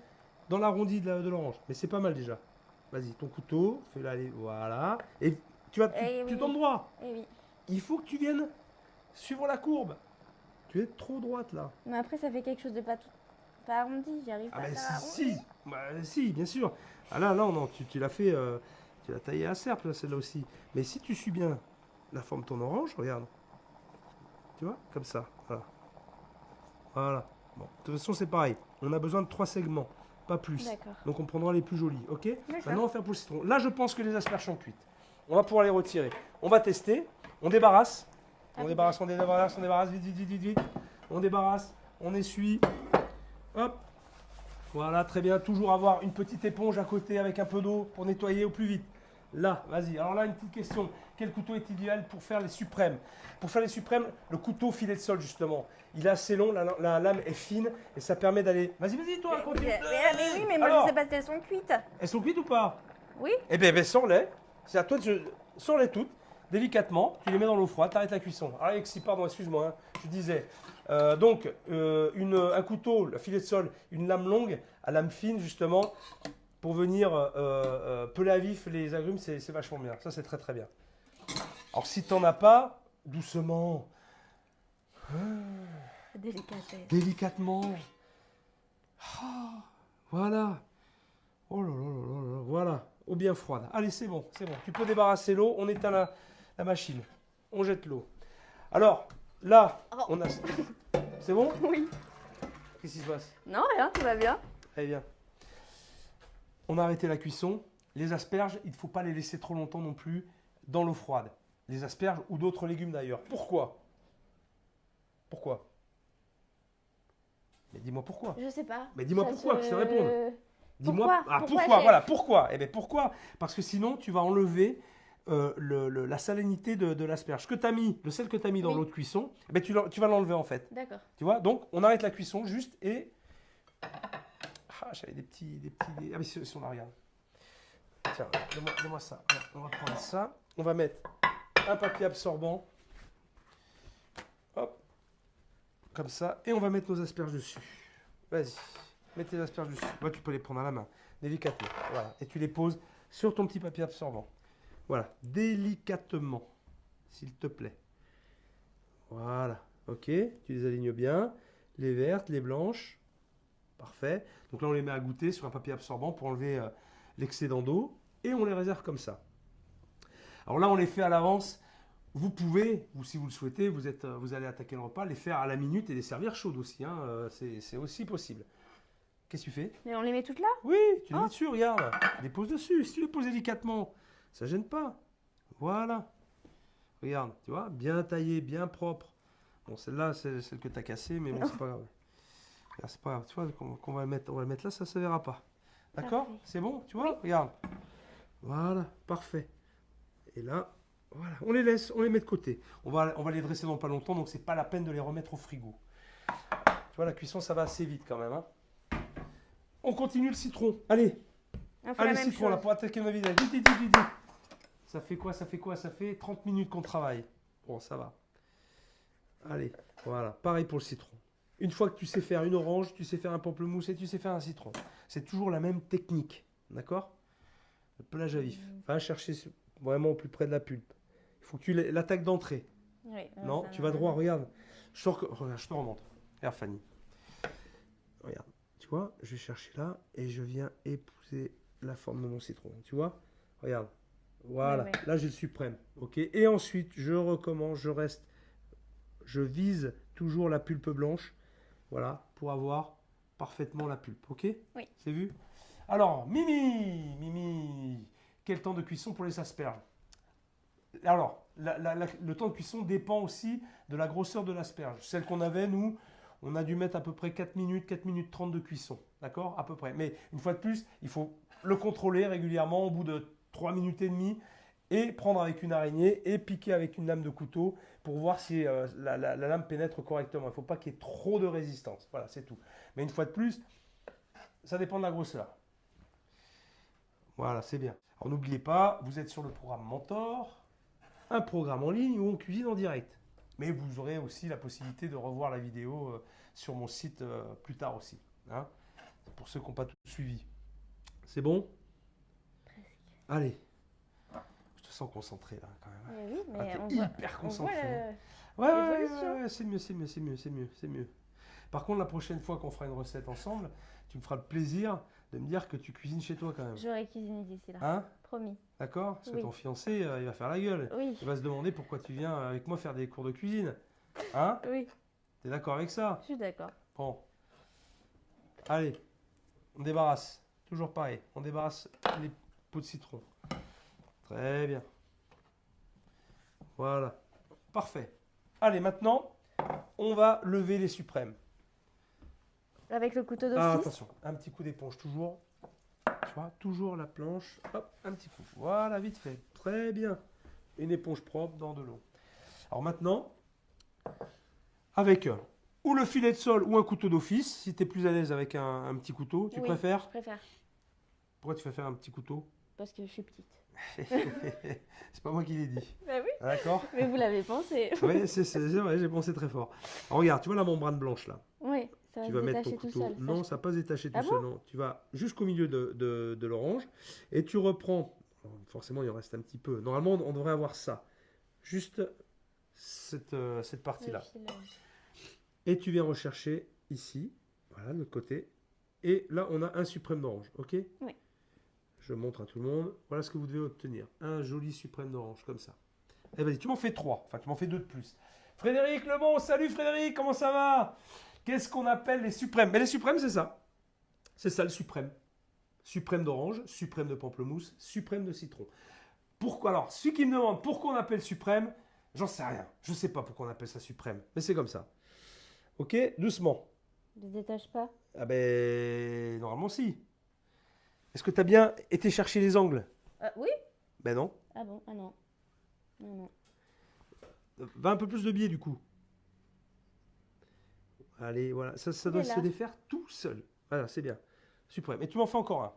dans l'arrondi de l'orange. Mais c'est pas mal déjà. Vas-y, ton couteau, fais-le aller, voilà. Et tu Eh oui. tournes droit. Eh oui. Il faut que tu viennes suivre la courbe. Tu es trop droite là. Mais après, ça fait quelque chose de pas arrondi. J'arrive Ah pas à ben faire arrondi. si, si, bien sûr. Ah là, non, tu l'as fait, tu l'as taillé à serpe là, celle-là aussi. Mais si tu suis bien la forme de ton orange, regarde. Tu vois, comme ça, voilà. Voilà. Bon, de toute façon, c'est pareil. On a besoin de 3 segments, pas plus. D'accord. Donc on prendra les plus jolis, ok? D'accord. Maintenant, on va faire pour le citron. Là, je pense que les asperges sont cuites. On va pouvoir les retirer. On va tester. On débarrasse. On débarrasse, vite, vite, vite, vite, vite. On débarrasse, on essuie. Hop. Voilà, très bien. Toujours avoir une petite éponge à côté avec un peu d'eau pour nettoyer au plus vite. Là, vas-y. Alors là, une petite question. Quel couteau est idéal pour faire les suprêmes? Pour faire les suprêmes, le couteau filet de sol, justement. Il est assez long, la lame est fine et ça permet d'aller... Vas-y, vas-y, toi, continue. Mais oui, mais moi Alors, je sais pas si elles sont cuites. elles sont cuites ou pas? Oui. Eh bien, sors-les. C'est à toi de... Sors-les toutes, délicatement. Tu les mets dans l'eau froide, t'arrêtes la cuisson. Ah, pardon, excuse-moi. Hein, je disais. Un couteau, le filet de sol, une lame longue, à lame fine, justement, pour venir peler à vif les agrumes, c'est vachement bien. Ça, c'est très, très bien. Alors, si t'en as pas, doucement. Délicatesse. Délicatement. Ah, voilà. Oh là là là là là. Voilà. Eau bien froide. Allez, c'est bon, c'est bon. Tu peux débarrasser l'eau. On éteint la machine. On jette l'eau. Alors, là, Oh. on a... C'est bon? Oui. Qu'est-ce qui se passe? Non, rien, tout va bien. Très bien. On a arrêté la cuisson. Les asperges, il ne faut pas les laisser trop longtemps non plus dans l'eau froide. Les asperges ou d'autres légumes d'ailleurs. Pourquoi? Pourquoi? Mais dis-moi pourquoi. Je sais pas. Mais dis-moi pourquoi, que je te réponde. Dis-moi. Pourquoi, Pourquoi, chef voilà, pourquoi? Eh bien pourquoi? Parce que sinon, tu vas enlever la salinité de l'asperge. Le sel que tu as mis dans Oui. l'eau de cuisson, eh ben, tu vas l'enlever en fait. D'accord. Tu vois? Donc, on arrête la cuisson juste et... Ah, j'avais des petits... Ah, mais si on la regarde. Tiens, donne-moi ça. Regarde, on va prendre ça. On va mettre un papier absorbant. Hop. Comme ça. Et on va mettre nos asperges dessus. Vas-y. Mets tes asperges dessus. Moi, tu peux les prendre à la main. Délicatement. Voilà. Et tu les poses sur ton petit papier absorbant. Voilà. Délicatement. S'il te plaît. Voilà. Ok. Tu les alignes bien. Les vertes, les blanches. Parfait. Donc là, on les met à goûter sur un papier absorbant pour enlever l'excédent d'eau. Et on les réserve comme ça. Alors là, on les fait à l'avance. Vous pouvez, ou si vous le souhaitez, vous allez attaquer le repas, les faire à la minute et les servir chaudes aussi. Hein. C'est aussi possible. Qu'est-ce que tu fais? Mais on les met toutes là? Oui, tu les mets dessus, regarde. Tu les poses dessus. Si tu les poses délicatement, ça gêne pas. Voilà. Regarde, tu vois, bien taillé, bien propre. Bon, celle-là, c'est celle que tu as cassée, mais bon, c'est pas grave. C'est pas grave, tu vois, on va le mettre là, ça ne se verra pas. D'accord? Parfait. C'est bon, tu vois? Oui. Regarde. Voilà, parfait. Et là, voilà, on les laisse, on les met de côté. On va les dresser dans pas longtemps, donc c'est pas la peine de les remettre au frigo. Tu vois, la cuisson, ça va assez vite quand même. Hein. On continue le citron. Allez, On fait allez, la même citron, là, chose. pour attaquer ma vidéo. Vite, vite, vite, vite. Ça fait quoi? Ça fait 30 minutes qu'on travaille. Bon, ça va. Allez, voilà, pareil pour le citron. Une fois que tu sais faire une orange, tu sais faire un pamplemousse et tu sais faire un citron. C'est toujours la même technique, d'accord? Le pelage à vif. Va chercher vraiment au plus près de la pulpe. Il faut que tu l'attaques d'entrée. Oui, Non, ça tu va. vas droit, regarde. Regarde, je te remonte. Regarde Fanny. Regarde, tu vois, je vais chercher là et je viens épouser la forme de mon citron. Tu vois? Regarde. Voilà, Oui. là j'ai le suprême. Ok. Et ensuite, je recommence, je vise toujours la pulpe blanche. Voilà, pour avoir parfaitement la pulpe. Ok? Oui. C'est vu? Alors, Mimi, quel temps de cuisson pour les asperges? Alors, le temps de cuisson dépend aussi de la grosseur de l'asperge. Celle qu'on avait, nous, on a dû mettre à peu près 4 minutes 30 de cuisson. D'accord? À peu près. Mais une fois de plus, il faut le contrôler régulièrement au bout de 3 minutes et demie et prendre avec une araignée et piquer avec une lame de couteau pour voir si la lame pénètre correctement. Il ne faut pas qu'il y ait trop de résistance. Voilà, c'est tout. Mais une fois de plus, ça dépend de la grosseur. Voilà, c'est bien. Alors n'oubliez pas, vous êtes sur le programme Mentor, un programme en ligne où on cuisine en direct. Mais vous aurez aussi la possibilité de revoir la vidéo sur mon site plus tard aussi. Hein, pour ceux qui n'ont pas tout suivi. C'est bon? Presque. Allez. Je te sens concentré là quand même. Mais oui, Ah, mais t'es on hyper voit concentré. l'évolution. Ouais, c'est mieux. Par contre, la prochaine fois qu'on fera une recette ensemble, tu me feras le plaisir de me dire que tu cuisines chez toi quand même. J'aurai cuisiné d'ici là. Hein? Promis. D'accord? Parce que Oui. ton fiancé, il va faire la gueule. Oui. Il va se demander pourquoi tu viens avec moi faire des cours de cuisine. Hein? Oui, T'es d'accord avec ça? je suis d'accord. Bon. Allez, on débarrasse. Toujours pareil. On débarrasse les pots de citron. Très bien. Voilà. Parfait. Allez, maintenant, on va lever les suprêmes. Avec le couteau Ah, d'office. attention, un petit coup d'éponge, toujours. Tu vois, toujours la planche. Hop, un petit coup. Voilà, vite fait. Très bien. Une éponge propre dans de l'eau. Alors maintenant, avec ou le filet de sol ou un couteau d'office, si tu es plus à l'aise avec un petit couteau, tu Oui, préfères? Je préfère. Pourquoi tu préfères un petit couteau? Parce que je suis petite. C'est pas moi qui l'ai dit. Bah oui. D'accord? Mais vous l'avez pensé. Oui, c'est vrai, j'ai pensé très fort. Alors, regarde, tu vois la membrane blanche là? Oui, ça va Tu se vas mettre ton détacher tout couteau. seul. Non, ça va pas se détacher tout Ah seul. bon Non. Tu vas jusqu'au milieu de l'orange et tu reprends. Alors, forcément, il en reste un petit peu. Normalement, on devrait avoir ça. Juste cette partie-là. Et tu viens rechercher ici, voilà, de l'autre côté. Et là, on a un suprême d'orange, ok? Oui. Je montre à tout le monde. Voilà ce que vous devez obtenir. Un joli suprême d'orange, comme ça. Eh vas-y, tu m'en fais 3. Enfin, tu m'en fais 2 de plus. Frédéric Lebon, salut Frédéric, comment ça va? Qu'est-ce qu'on appelle les suprêmes? Mais les suprêmes, c'est ça. C'est ça le suprême. Suprême d'orange, suprême de pamplemousse, suprême de citron. Pourquoi alors? Ceux qui me demandent pourquoi on appelle suprême, j'en sais rien. Je ne sais pas pourquoi on appelle ça suprême. Mais c'est comme ça. Ok, doucement. Ne détache pas. Ah ben, normalement si. Est-ce que tu as bien été chercher les angles? Oui. Ben non. Ah bon? Ah non. Non, non. Va un peu plus de biais du coup. Allez, voilà. Ça doit se défaire tout seul. Voilà, c'est bien. Suprême. Et tu m'en fais encore un.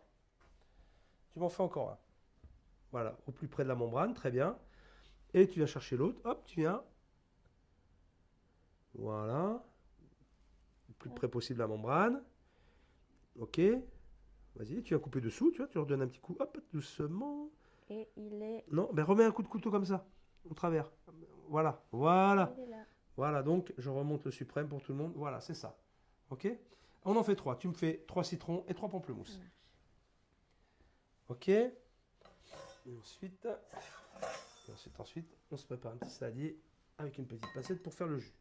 Tu m'en fais encore un. Voilà, au plus près de la membrane, très bien. Et tu vas chercher l'autre. Hop, tu viens. Voilà. Le plus près possible de la membrane. Ok. Vas-y, tu vas couper dessous, tu vois, tu leur donnes un petit coup. Hop, doucement. Et il est... Non, ben remets un coup de couteau comme ça, au travers. Voilà, voilà. Il est là. Voilà, donc je remonte le suprême pour tout le monde. Voilà, c'est ça. Ok? On en fait 3. Tu me fais 3 citrons et 3 pamplemousses. Ok? Et ensuite, on se prépare un petit saladier avec une petite pincette pour faire le jus.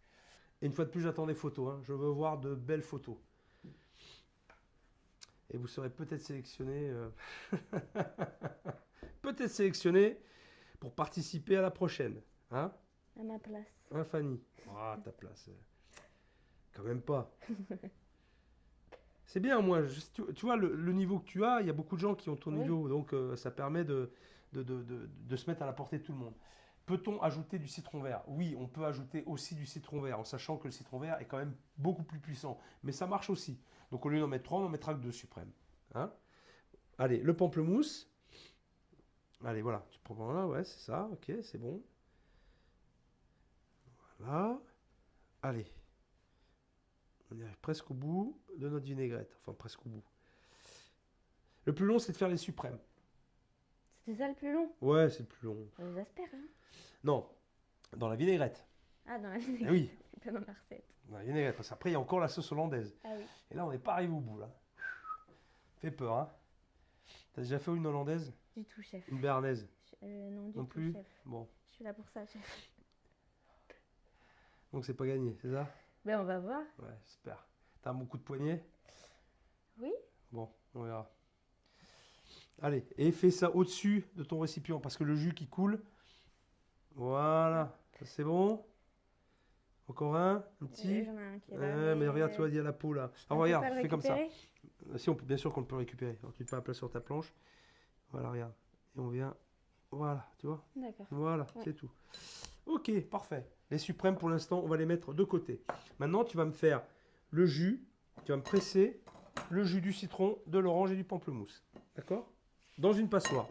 Et une fois de plus, j'attends des photos. Hein. Je veux voir de belles photos. Et vous serez peut-être sélectionné, peut-être sélectionné pour participer à la prochaine. Hein? À ma place. Hein, Fanny? Ah, ta place. Quand même pas. C'est bien, moi. Tu vois, le niveau que tu as, il y a beaucoup de gens qui ont ton niveau. Donc, ça permet de se mettre à la portée de tout le monde. Peut-on ajouter du citron vert? Oui, on peut ajouter aussi du citron vert, en sachant que le citron vert est quand même beaucoup plus puissant. Mais ça marche aussi. Donc, au lieu d'en mettre 3, on en mettra que 2 suprêmes. Hein? Allez, le pamplemousse. Allez, voilà. Tu prends là, ouais, c'est ça. Ok, c'est bon. Voilà. Allez. On arrive presque au bout de notre vinaigrette. Enfin, presque au bout. Le plus long, c'est de faire les suprêmes. C'était ça le plus long? Ouais, c'est le plus long. On les asperges, hein? Non, dans la vinaigrette. Ah, dans la vinaigrette. Eh oui, Pas dans la recette. dans la vinaigrette. Parce qu'après, il y a encore la sauce hollandaise. Ah oui. Et là, on n'est pas arrivé au bout, là. Fait peur, hein? T'as déjà fait une hollandaise? Du tout, chef. Une béarnaise? Non, du Non tout, plus? chef. Bon. Je suis là pour ça, chef. Donc, c'est pas gagné, c'est ça? Ben, on va voir. Ouais, j'espère. T'as un bon coup de poignet? Oui. Bon, on verra. Allez, et fais ça au-dessus de ton récipient, parce que le jus qui coule, voilà, ça c'est bon. Encore un petit. J'en ai un qui est là, Mais regarde, tu vois, il y a la peau là. on Alors peut regarde, pas le fais comme ça. récupérer? Si, on peut, bien sûr qu'on peut le récupérer. Alors, tu te mets à plat sur ta planche. Voilà, regarde. Et on vient, voilà, tu vois. D'accord. Voilà, Ouais. c'est tout. Ok, parfait. Les suprêmes, pour l'instant, on va les mettre de côté. Maintenant, tu vas me faire le jus, tu vas me presser le jus du citron, de l'orange et du pamplemousse. D'accord? Dans une passoire.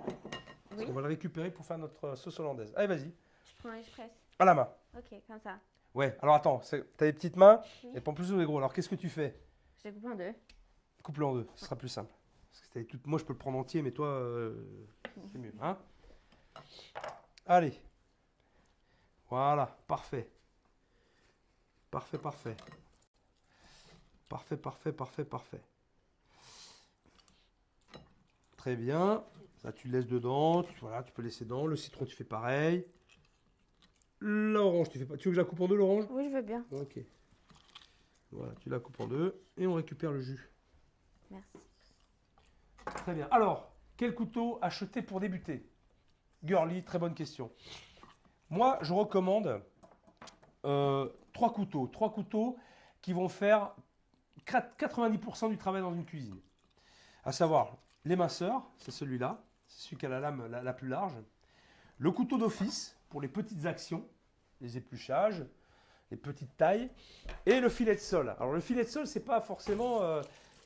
Oui. On va le récupérer pour faire notre sauce hollandaise. Allez, vas-y. Je prends et je presse. À la main. Ok, comme ça. Ouais, alors attends, t'as des petites mains Oui. et le pamplemousse est gros. Alors, qu'est-ce que tu fais? Je les coupe en deux. Coupe-le en deux, ce sera plus simple. Parce que moi, je peux le prendre entier, mais toi, c'est mieux. Hein? Allez. Voilà, parfait. Parfait, parfait. Parfait, parfait, parfait, parfait. Très bien. Ça, tu le laisses dedans. Voilà, tu peux laisser dedans. Le citron, tu fais pareil. L'orange, tu fais pas. Tu veux que je la coupe en deux, l'orange? Oui, je veux bien. Ok. Voilà, tu la coupes en deux. Et on récupère le jus. Merci. Très bien. Alors, quel couteau acheter pour débuter? Girly, très bonne question. Moi, je recommande trois couteaux. Trois couteaux qui vont faire 90% du travail dans une cuisine. À savoir, l'éminceur, c'est celui-là. C'est celui qui a la lame la plus large. Le couteau d'office, pour les petites actions, les épluchages, les petites tailles. Et le filet de sol. Alors le filet de sol, c'est pas forcément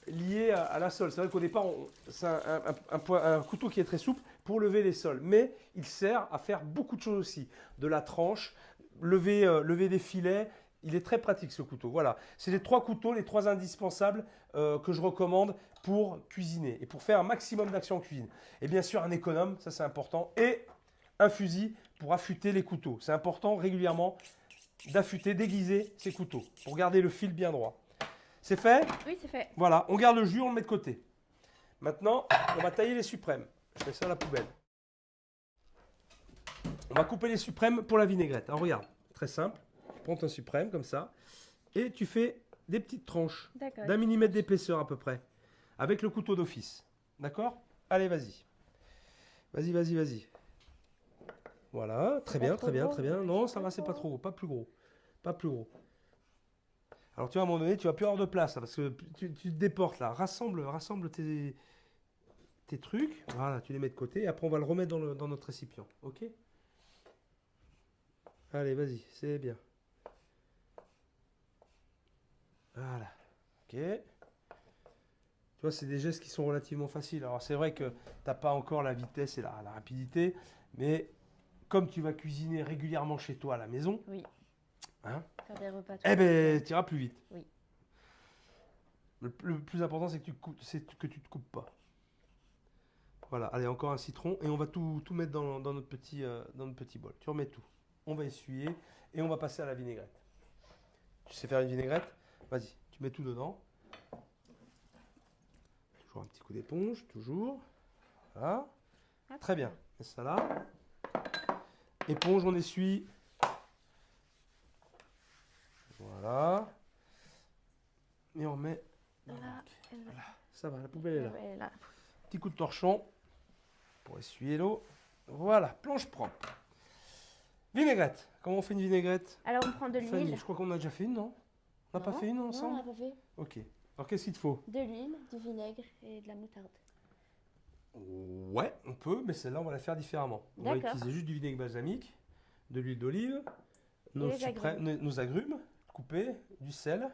lié à la sole. C'est vrai qu'au départ, c'est un couteau qui est très souple pour lever les sols. Mais il sert à faire beaucoup de choses aussi. De la tranche, lever des filets. Il est très pratique ce couteau. Voilà, c'est les trois couteaux, les trois indispensables que je recommande pour cuisiner et pour faire un maximum d'actions en cuisine. Et bien sûr un économe, ça c'est important, et un fusil pour affûter les couteaux. C'est important régulièrement d'affûter, d'aiguiser ces couteaux pour garder le fil bien droit. C'est fait? Oui, c'est fait. Voilà, on garde le jus, on le met de côté. Maintenant, on va tailler les suprêmes. Je mets ça à la poubelle. On va couper les suprêmes pour la vinaigrette. Alors regarde, très simple. Tu prends ton suprême comme ça et tu fais des petites tranches D'accord. d'1 millimètre d'épaisseur à peu près avec le couteau d'office. D'accord? Allez, vas-y. Vas-y, vas-y, vas-y. Voilà, très bien, très bien, très bien. Non, ça va, c'est pas trop gros, pas plus gros. Pas plus gros. Alors tu vois, à un moment donné, tu vas plus avoir de place là, parce que tu te déportes là. Rassemble tes trucs. Voilà, tu les mets de côté et après on va le remettre dans notre récipient. Ok? Allez, vas-y, c'est bien. Voilà. Ok. Tu vois, c'est des gestes qui sont relativement faciles. Alors c'est vrai que tu n'as pas encore la vitesse et la rapidité, mais comme tu vas cuisiner régulièrement chez toi à la maison, Oui. Hein, Faire des repas. eh ben, tu iras plus vite. Oui. Le plus important, c'est que tu te coupes pas. Voilà, allez, encore un citron et on va tout mettre dans notre petit bol. Tu remets tout. On va essuyer et on va passer à la vinaigrette. Tu sais faire une vinaigrette? Vas-y, tu mets tout dedans. Toujours un petit coup d'éponge, toujours. Voilà. Très bien. Et ça là. Éponge, on essuie. Voilà. Et on met. Là, Voilà. Ça va, la poubelle est là. elle est là. Petit coup de torchon pour essuyer l'eau. Voilà, planche propre. Vinaigrette. Comment on fait une vinaigrette? Alors on prend de Fanny, l'huile. je crois qu'on a déjà fait une, non? On n'a pas fait une Non, on ensemble? n'a pas fait. Ok. Alors qu'est-ce qu'il te faut? De l'huile, du vinaigre et de la moutarde. Ouais, on peut, mais celle-là, on va la faire différemment. On va D'accord. utiliser juste du vinaigre balsamique, de l'huile d'olive, les agrumes. nos agrumes coupés, du sel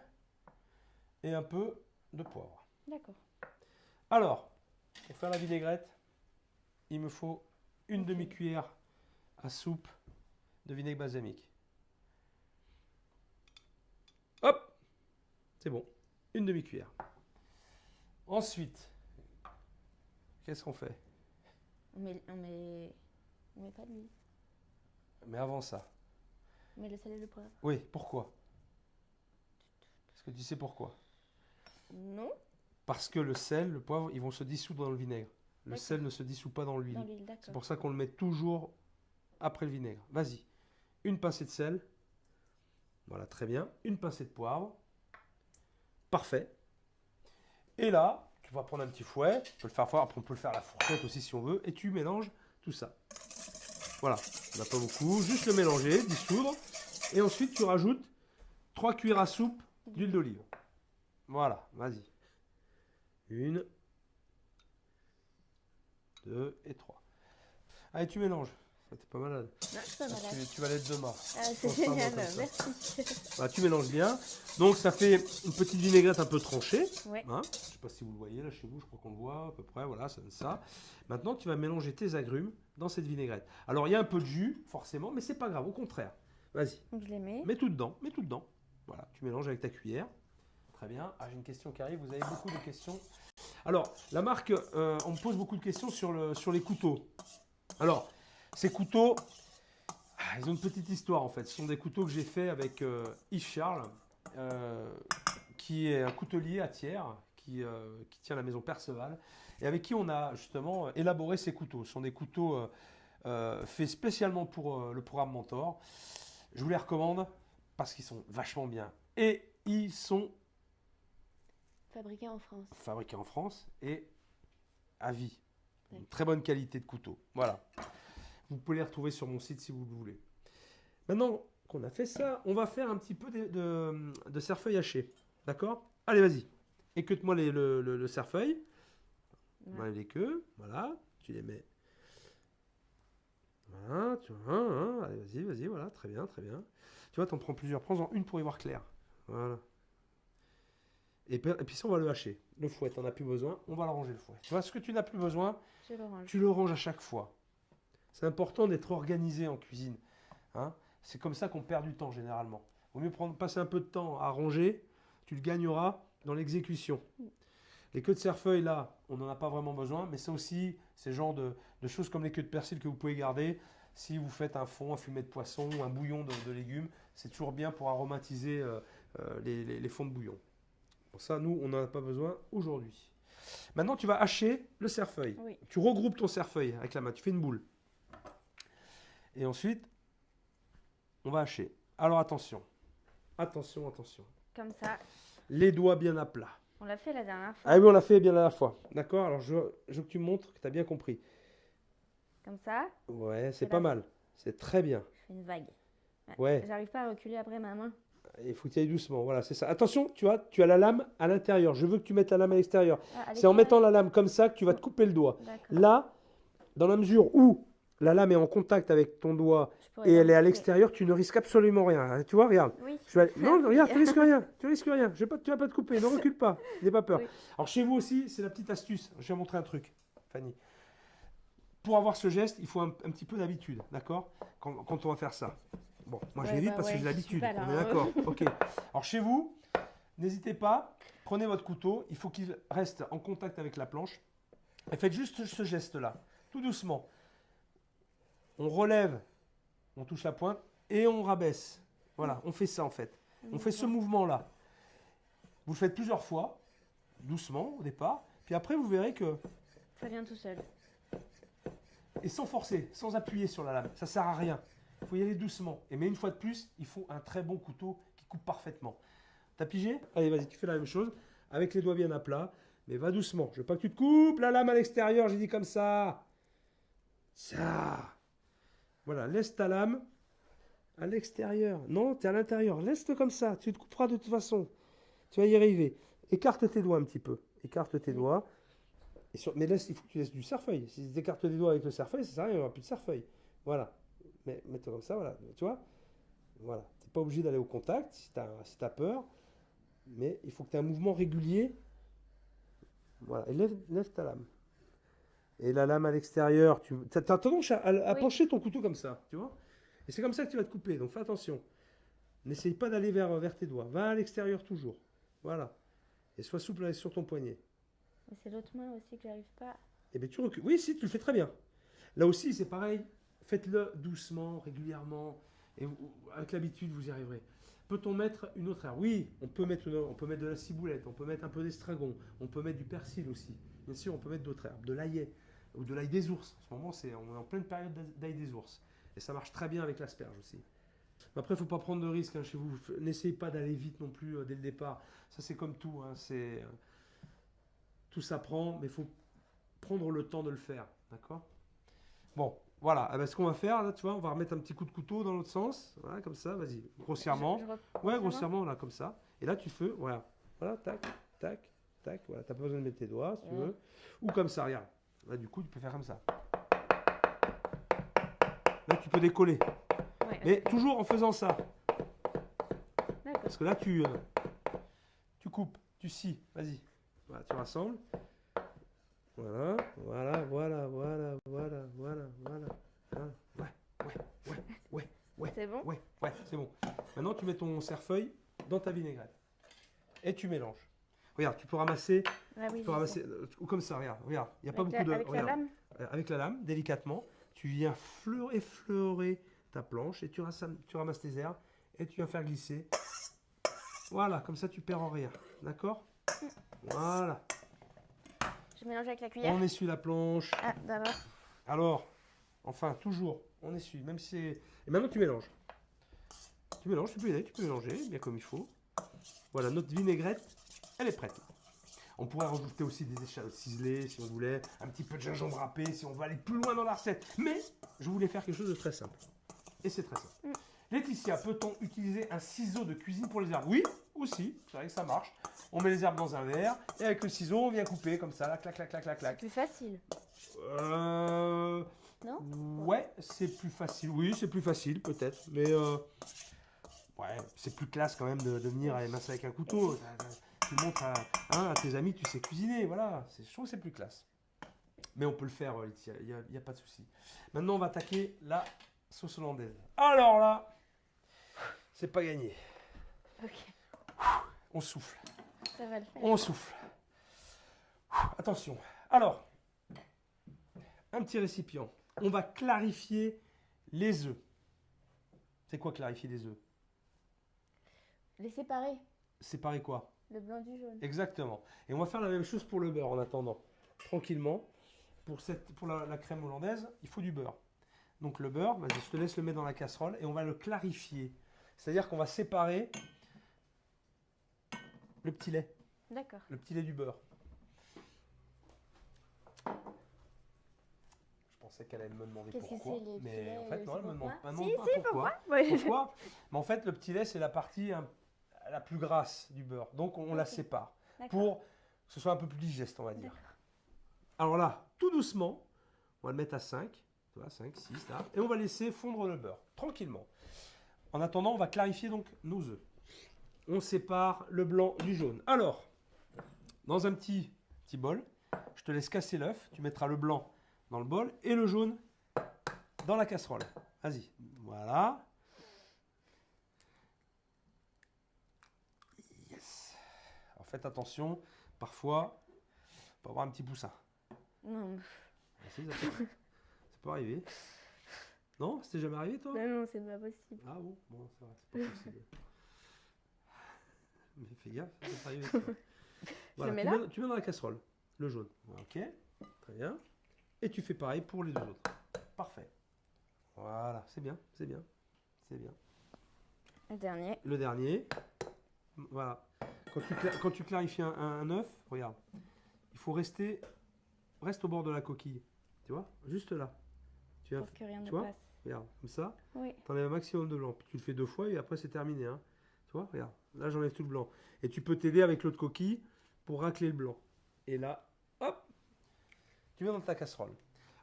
et un peu de poivre. D'accord. Alors, pour faire la vinaigrette, il me faut une demi-cuillère à soupe de vinaigre balsamique. Hop, c'est bon, une demi-cuillère. Ensuite, qu'est-ce qu'on fait? On met pas d'huile. Mais avant ça, On met le sel et le poivre. oui, pourquoi? Est-ce que tu sais pourquoi? Non. Parce que le sel, le poivre, ils vont se dissoudre dans le vinaigre. Le D'accord. sel ne se dissout pas dans l'huile. Dans l'huile, C'est d'accord. pour ça qu'on le met toujours après le vinaigre. Vas-y, une pincée de sel. Voilà, très bien. Une pincée de poivre. Parfait. Et là, tu vas prendre un petit fouet. Tu peux le faire fort. Après, on peut le faire à la fourchette aussi si on veut. Et tu mélanges tout ça. Voilà, on n'a pas beaucoup. Juste le mélanger, dissoudre. Et ensuite, tu rajoutes 3 cuillères à soupe d'huile d'olive. Voilà, vas-y. 1, 2 et 3. Allez, tu mélanges. Ça, t'es pas malade. Non, je suis pas malade. Tu vas l'être demain. Ah, c'est Pense pas moi génial, comme ça. merci. Voilà, tu mélanges bien. Donc, ça fait une petite vinaigrette un peu tranchée. Ouais. Hein, je ne sais pas si vous le voyez là chez vous, je crois qu'on le voit à peu près. Voilà, ça donne ça. Maintenant, tu vas mélanger tes agrumes dans cette vinaigrette. Alors, il y a un peu de jus, forcément, mais c'est pas grave, au contraire. Vas-y, Donc je les mets. mets tout dedans, mets tout dedans. Voilà, tu mélanges avec ta cuillère. Très bien. Ah, j'ai une question qui arrive. Vous avez beaucoup de questions. Alors, la marque, on me pose beaucoup de questions sur les couteaux. Alors, ces couteaux, ils ont une petite histoire en fait. Ce sont des couteaux que j'ai fait avec Yves Charles, qui est un coutelier à Thiers, qui tient la maison Perceval, et avec qui on a justement élaboré ces couteaux. Ce sont des couteaux faits spécialement pour le programme Mentor. Je vous les recommande parce qu'ils sont vachement bien. Et ils sont Fabriqué en France. fabriqués en France et à vie. Une très bonne qualité de couteau. Voilà. Vous pouvez les retrouver sur mon site si vous le voulez. Maintenant, qu'on a fait ça, on va faire un petit peu de cerfeuil haché. D'accord? Allez, vas-y. Écoute-moi le cerfeuil. Ouais. Voilà, les queues. Voilà. Tu les mets. Voilà. Tu vois, hein, allez, vas-y, vas-y. Voilà. Très bien, très bien. Tu vois, t'en prends plusieurs. Prends-en une pour y voir clair. Voilà. Et puis ça, on va le hacher. Le fouet, t'en as plus besoin. On va le ranger, le fouet. Tu vois, ce que tu n'as plus besoin, Je le range. tu le ranges à chaque fois. C'est important d'être organisé en cuisine. Hein. C'est comme ça qu'on perd du temps généralement. Il vaut mieux passer un peu de temps à ranger, tu le gagneras dans l'exécution. Les queues de cerfeuil, là, on n'en a pas vraiment besoin, mais ça aussi, c'est le genre de choses comme les queues de persil que vous pouvez garder. Si vous faites un fond, un fumet de poisson, un bouillon de légumes, c'est toujours bien pour aromatiser les fonds de bouillon. Pour ça, nous, on n'en a pas besoin aujourd'hui. Maintenant, tu vas hacher le cerfeuil. Oui. Tu regroupes ton cerfeuil avec la main, tu fais une boule. Et ensuite, on va hacher. Alors attention, attention, attention. Comme ça. Les doigts bien à plat. On l'a fait la dernière fois. Ah oui, on l'a fait bien à la fois. D'accord? Alors je veux que tu me montres que tu as bien compris. Comme ça. Ouais, c'est Et pas là, mal. C'est très bien. Je fais une vague. Ouais, J'arrive pas à reculer après ma main. il faut que tu ailles doucement. Voilà, c'est ça. Attention, tu as la lame à l'intérieur. Je veux que tu mettes la lame à l'extérieur. Ah, à C'est en mettant l'extérieur. la lame comme ça que tu vas te couper le doigt. D'accord. Là, dans la mesure où la lame est en contact avec ton doigt Je pourrais et la elle est à couper. l'extérieur, tu ne risques absolument rien. Tu vois, regarde. Oui. Non, regarde, tu risques rien. Tu risques rien. Tu vas pas te couper. Ne recule pas. N'aie pas peur. Oui. Alors chez vous aussi, c'est la petite astuce. Je vais montrer un truc, Fanny. Pour avoir ce geste, il faut un petit peu d'habitude, d'accord? Quand on va faire ça. Bon, moi je Ouais, vais vite bah parce que ouais, j'ai je l'habitude. suis pas là, On est hein. d'accord. Ok. Alors chez vous, n'hésitez pas. Prenez votre couteau. Il faut qu'il reste en contact avec la planche. Et faites juste ce geste-là, tout doucement. On relève, on touche la pointe et on rabaisse. Voilà, on fait ça en fait. On fait ce mouvement-là. Vous le faites plusieurs fois, doucement au départ. Puis après, vous verrez que Ça vient tout seul. et sans forcer, sans appuyer sur la lame. Ça sert à rien. Il faut y aller doucement. Mais une fois de plus, il faut un très bon couteau qui coupe parfaitement. T'as pigé? Allez, vas-y, tu fais la même chose. Avec les doigts bien à plat. Mais va doucement. Je veux pas que tu te coupes la lame à l'extérieur. J'ai dit comme ça. Ça. Voilà, laisse ta lame à l'extérieur. Non, tu es à l'intérieur. Laisse-le comme ça. Tu te couperas de toute façon. Tu vas y arriver. Écarte tes doigts un petit peu. Écarte tes doigts. Mais il faut que tu laisses du cerfeuil. Si tu écartes les doigts avec le cerfeuil, ça sert à rien, il n'y aura plus de cerfeuil. Voilà. Mets-toi comme ça, voilà. Tu vois? Voilà. Tu n'es pas obligé d'aller au contact si tu as peur. Mais il faut que tu aies un mouvement régulier. Voilà. Et lève ta lame. Et la lame à l'extérieur, tu as tendance à Oui. pencher ton couteau comme ça, tu vois? Et c'est comme ça que tu vas te couper. Donc fais attention. N'essaye pas d'aller vers tes doigts. Va à l'extérieur toujours. Voilà. Et sois souple sur ton poignet. Mais c'est l'autre main aussi que j'arrive pas. Et bien tu recules. Oui, si, tu le fais très bien. Là aussi, c'est pareil. Faites-le doucement, régulièrement. Et avec l'habitude, vous y arriverez. Peut-on mettre une autre herbe? Oui, on peut mettre de la ciboulette, on peut mettre un peu d'estragon, on peut mettre du persil aussi. Bien sûr, on peut mettre d'autres herbes, de l'ail ou de l'ail des ours. En ce moment, on est en pleine période d'ail des ours. Et ça marche très bien avec l'asperge aussi. Mais après, il ne faut pas prendre de risques chez vous. N'essayez pas d'aller vite non plus dès le départ. Ça, c'est comme tout. Hein. Tout s'apprend, mais il faut prendre le temps de le faire. D'accord? Bon, voilà. Eh ben, ce qu'on va faire, là, tu vois, on va remettre un petit coup de couteau dans l'autre sens. Voilà, comme ça, vas-y. Grossièrement. Ouais, grossièrement, là, comme ça. Et là, tu fais, voilà. Voilà, tac, tac, tac. Voilà, t'as pas besoin de mettre tes doigts, si tu veux. Ou comme ça, regarde. Là, du coup, tu peux faire comme ça. Là, tu peux décoller. Ouais, Mais toujours en faisant ça. d'accord. Parce que là, tu coupes, tu scies. Vas-y. Voilà, tu rassembles. Voilà, voilà, voilà, voilà, voilà, voilà, voilà. Ouais, C'est bon? ouais, c'est bon. Maintenant, tu mets ton cerfeuil dans ta vinaigrette. Et tu mélanges. Regarde, tu peux ramasser, Ah oui, ou comme ça, regarde, il n'y a pas avec beaucoup de... avec la regarde. lame? Avec la lame, délicatement, tu viens effleurer ta planche et tu ramasses tes herbes et tu viens faire glisser. Voilà, comme ça tu perds en rien. D'accord? Voilà. Je mélange avec la cuillère? On essuie la planche. Ah, d'abord. Alors, enfin, toujours, on essuie, même si c'est... Et maintenant tu mélanges. Tu mélanges, tu peux mélanger, bien comme il faut. Voilà, notre vinaigrette, elle est prête. On pourrait rajouter aussi des échalotes ciselées si on voulait, un petit peu de gingembre râpé si on veut aller plus loin dans la recette. Mais je voulais faire quelque chose de très simple. Et c'est très simple. Laetitia, peut-on utiliser un ciseau de cuisine pour les herbes? Oui, aussi, c'est vrai que ça marche. On met les herbes dans un verre et avec le ciseau, on vient couper comme ça, là, clac, clac, clac, clac, C'est clac. plus facile. Non? Ouais, c'est plus facile. Oui, c'est plus facile, peut-être. Mais ouais, c'est plus classe quand même de venir à émincer avec un couteau. Tu montres à tes amis que tu sais cuisiner, voilà. Je trouve que c'est plus classe. Mais on peut le faire, Laetitia, il n'y a pas de souci. Maintenant, on va attaquer la sauce hollandaise. Alors là, c'est pas gagné. Ok, On souffle. ça va le faire. On souffle. Attention. Alors, un petit récipient. On va clarifier les œufs. C'est quoi clarifier les œufs? Les séparer, Séparer quoi? le blanc du jaune. Exactement. Et on va faire la même chose pour le beurre en attendant. Tranquillement. Pour la crème hollandaise, il faut du beurre. Donc le beurre, vas-y, je te laisse le mettre dans la casserole et on va le clarifier. C'est-à-dire qu'on va séparer le petit lait. D'accord. Le petit lait du beurre. Je pensais qu'elle allait me demander Qu'est-ce que pourquoi. c'est, les petits Mais laits, en fait, non, elle me demande pourquoi? pas, Si, pas si, pourquoi. Ouais. Pourquoi? Mais en fait, le petit lait, c'est la partie la plus grasse du beurre. Donc, on la Ok. sépare D'accord. pour que ce soit un peu plus digeste, on va dire. D'accord. Alors là, tout doucement, on va le mettre à 5. Tu vois, 5, 6, là. Et on va laisser fondre le beurre, tranquillement. En attendant, on va clarifier donc nos œufs. On sépare le blanc du jaune. Alors, dans un petit bol, je te laisse casser l'œuf. Tu mettras le blanc dans le bol et le jaune dans la casserole. Vas-y, voilà. Yes. Alors faites attention, parfois, on peut avoir un petit poussin. Non, Ah, si, ça peut arriver. Non, c'était jamais arrivé toi? non, c'est pas possible. Ah bon, c'est vrai, c'est pas possible. Mais fais gaffe, ça peut arriver. Ça. Voilà, mets tu là mets dans la casserole, le jaune. Ok, très bien. Et tu fais pareil pour les deux autres. Parfait. Voilà, c'est bien, c'est bien, c'est bien. Le dernier. Le dernier, voilà. Quand tu clarifies un œuf, regarde, il faut reste au bord de la coquille. Tu vois, juste là. Pour que rien ne vois passe. Regarde, comme ça. Oui. Tu enlèves un maximum de blanc. Puis tu le fais 2 fois et après c'est terminé. Hein. Tu vois, regarde. Là, j'enlève tout le blanc. Et tu peux t'aider avec l'autre coquille pour racler le blanc. Et là, hop, tu mets dans ta casserole.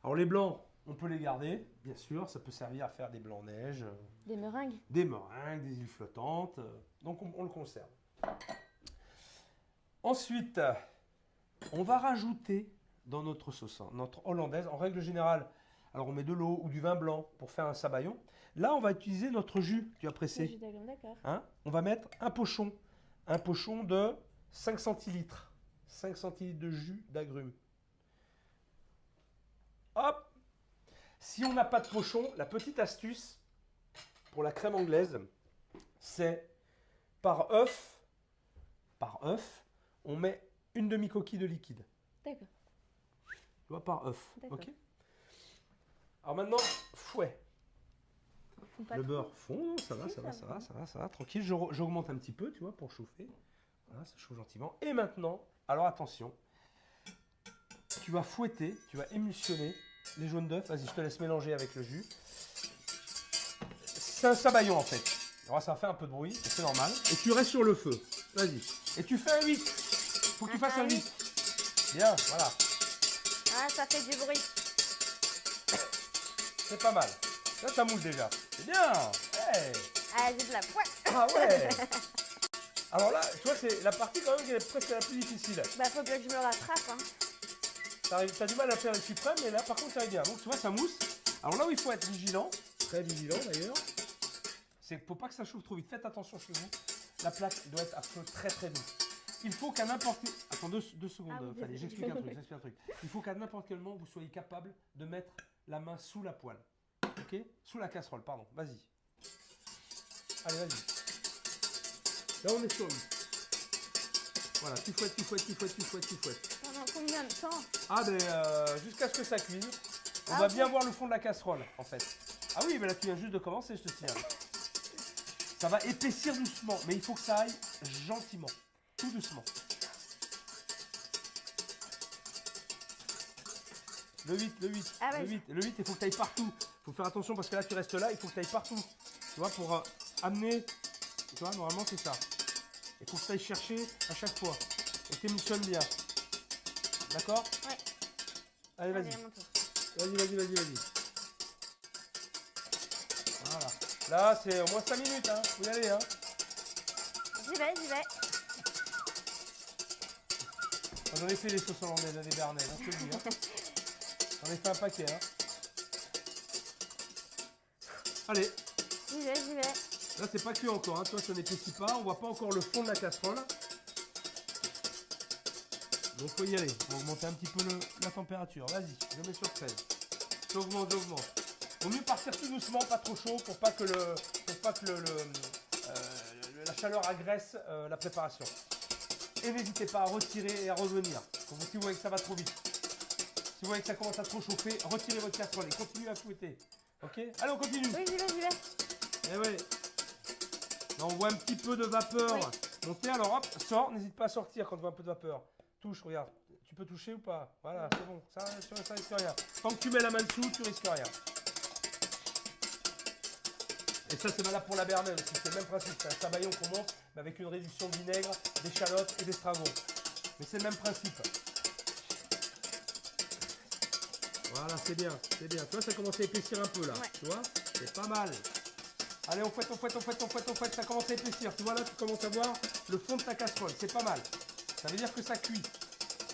Alors les blancs, on peut les garder, bien sûr. Ça peut servir à faire des blancs neige, Des meringues. des meringues, des îles flottantes. Donc on le conserve. Ensuite, on va rajouter dans notre sauce, notre hollandaise, en règle générale, alors on met de l'eau ou du vin blanc pour faire un sabayon. Là, on va utiliser notre jus, tu as Le pressé. jus d'agrumes, d'accord. Hein, on va mettre un pochon de 5 centilitres. 5 centilitres de jus d'agrumes. Hop! Si on n'a pas de pochon, la petite astuce pour la crème anglaise, c'est par œuf, on met une demi-coquille de liquide. D'accord. Tu vois, par œuf. D'accord. Ok? Alors maintenant, fouet. Font pas Le trop. beurre fond, ça va, Si, ça va, ça ça va. va, ça va, ça va, tranquille. J'augmente un petit peu, tu vois, pour chauffer. Voilà, ça chauffe gentiment. Et maintenant, alors attention, tu vas fouetter, tu vas émulsionner les jaunes d'œufs. Vas-y, je te laisse mélanger avec le jus. C'est un sabayon en fait. Alors ça va faire un peu de bruit, c'est normal. Et tu restes sur le feu. Vas-y. Et tu fais un 8. Faut que tu fasses un 8. Bien, voilà. Ah, ça fait du bruit. C'est pas mal. Là, ça mousse déjà. C'est bien. Hey. Ah, j'ai de la pointe. Ah ouais. Alors là, tu vois, c'est la partie quand même qui est presque la plus difficile. Bah, faut que je me rattrape, hein. T'as du mal à faire les suprêmes, mais là, par contre, ça va bien. Donc, tu vois, ça mousse. Alors là où il faut être vigilant, très vigilant d'ailleurs, c'est qu'il ne faut pas que ça chauffe trop vite. Faites attention chez vous. La plaque doit être à feu très très doux. Il faut qu'à n'importe quel... Attends 2 secondes, Ah oui, Fanny, désolé. j'explique un truc. Il faut qu'à n'importe quel moment, vous soyez capable de mettre la main sous la poêle. Ok? Sous la casserole, pardon. Vas-y. Allez, vas-y. Là, on est sur lui. Voilà, tu fouettes, tu fouettes, tu fouettes, tu fouettes, tu fouettes. Pendant combien de temps? Ah ben jusqu'à ce que ça cuise. On Ah, va ok. bien voir le fond de la casserole en fait. Ah oui, mais là tu viens juste de commencer, je te signale. Ça va épaissir doucement, mais il faut que ça aille gentiment, tout doucement. Le 8, Ah ouais. le 8, il faut que tu ailles partout. Il faut faire attention parce que là tu restes là, il faut que tu ailles partout. Tu vois, pour amener, tu vois, normalement c'est ça. Il faut que tu ailles chercher à chaque fois. Et t'émulsionnes bien. D'accord? Ouais. Allez, vas-y. Allez, à mon tour. Vas-y. Voilà. Là, c'est au moins 5 minutes, hein. Faut y aller, hein. J'y vais. J'en ai fait des sauces hollandaises à des Bernais, hein, je te le dis. Hein. J'en ai fait un paquet. Hein. Allez, J'y vais. là c'est pas cuit encore, hein. Toi ça n'épaissit pas, on voit pas encore le fond de la casserole. Donc faut y aller, on va augmenter un petit peu la température. Vas-y, je mets sur 13. J'augmente. Vaut mieux partir tout doucement, pas trop chaud pour pas que la chaleur agresse la préparation. Et n'hésitez pas à retirer et à revenir. Si vous voyez que ça va trop vite. Si vous voyez que ça commence à trop chauffer, retirez votre casserole et continuez à fouetter. Ok? Allez, on continue. Oui, j'y vais. Eh ouais. Là, on voit un petit peu de vapeur monter. Alors hop, sors. N'hésite pas à sortir quand tu vois un peu de vapeur. Touche, regarde. Tu peux toucher ou pas? Voilà, c'est bon. Ça risque rien. Tant que tu mets la main dessous, tu risques rien. Et ça, c'est valable pour la bernelle aussi. C'est le même principe. C'est un sabayon qu'on monte, mais avec une réduction de vinaigre, d'échalotes et d'estragon. Mais c'est le même principe. Voilà, c'est bien. Tu vois, ça commence à épaissir un peu là. Ouais. Tu vois? C'est pas mal. Allez, on fouette. Ça commence à épaissir. Tu vois, là, tu commences à voir le fond de ta casserole. C'est pas mal. Ça veut dire que ça cuit.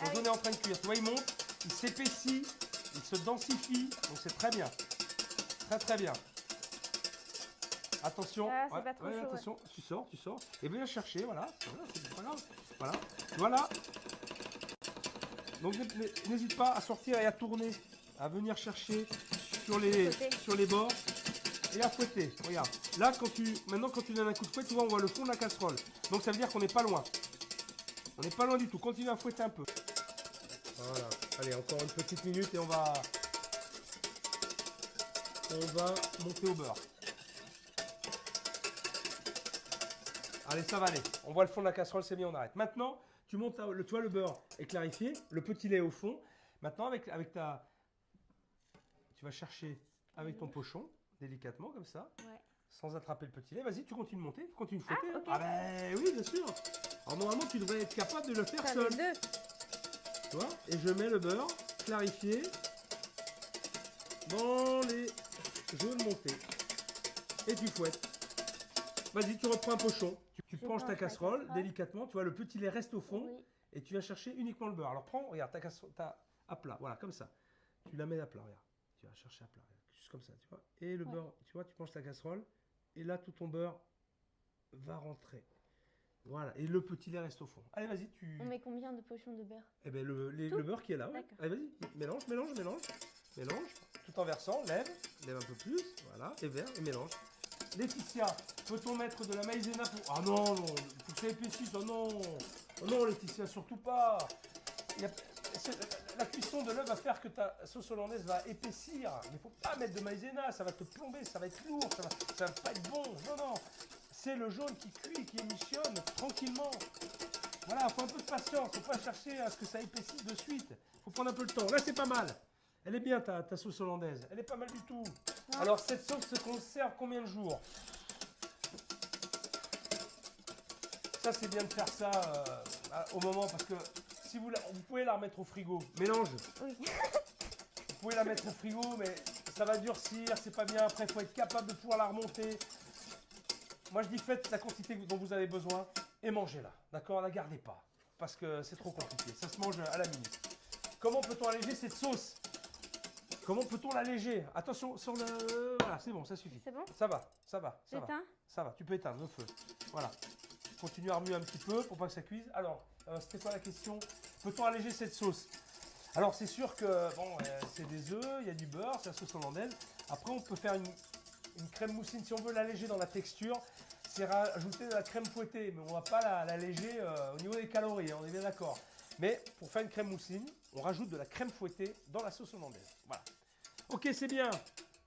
Le jaune est en train de cuire. Tu vois, il monte, il s'épaissit, il se densifie. Donc, c'est très bien. Très bien. Attention. Ah, c'est pas trop chaud, attention. Tu sors. Et viens chercher. Voilà. C'est pas grave. Voilà. Donc, n'hésite pas à sortir et à tourner. À venir chercher sur les bords. Et à fouetter, regarde. Là, maintenant, quand tu donnes un coup de fouet, tu vois, on voit le fond de la casserole. Donc, ça veut dire qu'on n'est pas loin. On n'est pas loin du tout. Continue à fouetter un peu. Voilà. Allez, encore une petite minute et on va monter au beurre. Allez, ça va aller. On voit le fond de la casserole, c'est bien, on arrête. Maintenant, tu montes, tu vois, le beurre est clarifié, le petit lait au fond. Maintenant, avec tu vas chercher avec ton pochon, délicatement, comme ça. Ouais. Sans attraper le petit lait. Vas-y, tu continues de monter, continue de fouetter. Ah, ok. Ah ben oui, bien sûr. Alors normalement, tu devrais être capable de le faire Faire seul. les deux. Tu vois? Et je mets le beurre clarifié dans les jaunes montés. Et tu fouettes. Vas-y, tu reprends un pochon. Tu penches ta casserole délicatement. Tu vois, le petit lait reste au fond. Oui. Et tu vas chercher uniquement le beurre. Alors prends, regarde, ta casserole à plat. Voilà, comme ça. Tu la mets à plat, regarde. Tu vas chercher à plat. Juste comme ça, tu vois. Et le beurre, tu vois, tu penches ta casserole. Et là, tout ton beurre va rentrer. Voilà. Et le petit lait reste au fond. Allez, vas-y, On met combien de pochons de beurre? Eh ben, le beurre qui est là, ouais. D'accord. Allez, vas-y, mélange. Tout en versant, lève un peu plus. Voilà, et verse, et mélange. Laetitia, peut-on mettre de la maïzena pour... Ah non, faut que ça épaississe. Oh non, Laetitia, surtout pas. La cuisson de l'œuf va faire que ta sauce hollandaise va épaissir. Mais il ne faut pas mettre de maïzena, ça va te plomber, ça va être lourd, ça va pas être bon. Non. C'est le jaune qui cuit, qui émissionne tranquillement. Voilà, il faut un peu de patience. Il ne faut pas chercher à ce que ça épaississe de suite. Il faut prendre un peu le temps. Là, c'est pas mal. Elle est bien ta sauce hollandaise. Elle est pas mal du tout. Non. Alors, cette sauce se conserve combien de jours? Ça, c'est bien de faire ça au moment parce que si vous pouvez la remettre au frigo. Mélange. Oui. Vous pouvez la mettre au frigo, mais ça va durcir, c'est pas bien. Après, il faut être capable de pouvoir la remonter. Moi, je dis faites la quantité dont vous avez besoin et mangez-la. D'accord? La gardez pas parce que c'est trop compliqué. Ça se mange à la minute. Comment peut-on alléger cette sauce? Comment peut-on l'alléger? Attention sur le... Voilà, c'est bon, ça suffit. C'est bon? Ça va. J'éteins? Ça va, tu peux éteindre le feu. Voilà. Continue à remuer un petit peu pour pas que ça cuise. Alors, c'était quoi la question? Peut-on alléger cette sauce? Alors, c'est sûr que, bon, c'est des œufs, il y a du beurre, c'est la sauce hollandaise. Après, on peut faire une crème moussine. Si on veut l'alléger dans la texture, c'est rajouter de la crème fouettée. Mais on va pas l'alléger au niveau des calories, hein, on est bien d'accord. Mais pour faire une crème moussine, on rajoute de la crème fouettée dans la sauce hollandaise. Voilà. Ok, c'est bien.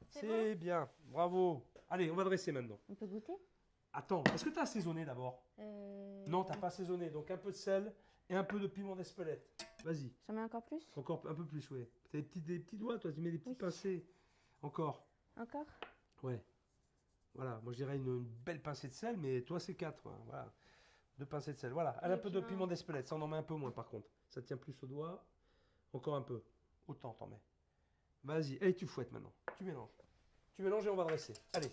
C'est bien. Bravo. Allez, on va dresser maintenant. On peut goûter? Attends, est-ce que tu as assaisonné d'abord? Non, tu n'as pas assaisonné. Donc un peu de sel et un peu de piment d'Espelette. Vas-y. J'en mets encore plus? Encore un peu plus, ouais. Tu as des petits doigts, toi. Tu mets des petits pincés. Encore. Encore? Ouais. Voilà, moi je dirais une belle pincée de sel, mais toi c'est 4. Voilà, 2 pincées de sel. Voilà, allez, un peu de piment d'Espelette, ça on en met un peu moins par contre. Ça tient plus au doigt. Encore un peu. Autant t'en mets. Vas-y, et tu fouettes maintenant. Tu mélanges. Tu mélanges et on va dresser. Allez,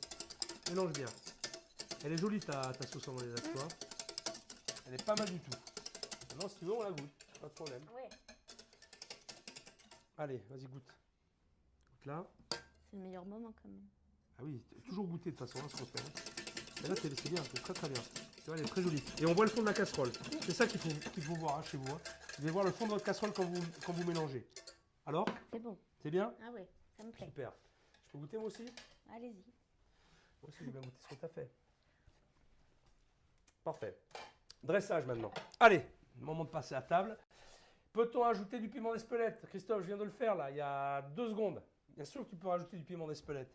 mélange bien. Elle est jolie ta sauce hollandaise, toi. Elle est pas mal du tout. Maintenant, si tu veux, on la goûte. Pas de problème. Ouais. Allez, vas-y, goûte. Goûte là. C'est le meilleur moment quand même. Ah oui, toujours goûter de toute façon, hein, ce qu'on fait. Hein. Et là, c'est bien, c'est très très bien. Tu vois, elle est très jolie. Et on voit le fond de la casserole. C'est ça qu'il faut voir hein, chez vous. Hein. Vous devez voir le fond de votre casserole quand vous mélangez. Alors, C'est bon. c'est bien? Ah ouais, ça me plaît. Super. Je peux goûter moi aussi? Allez-y. Moi aussi, j'ai bien goûté ce que tu as fait. Parfait. Dressage maintenant. Allez, moment de passer à table. Peut-on ajouter du piment d'Espelette? Christophe, je viens de le faire là, il y a 2 secondes. Bien sûr que tu peux rajouter du piment d'Espelette.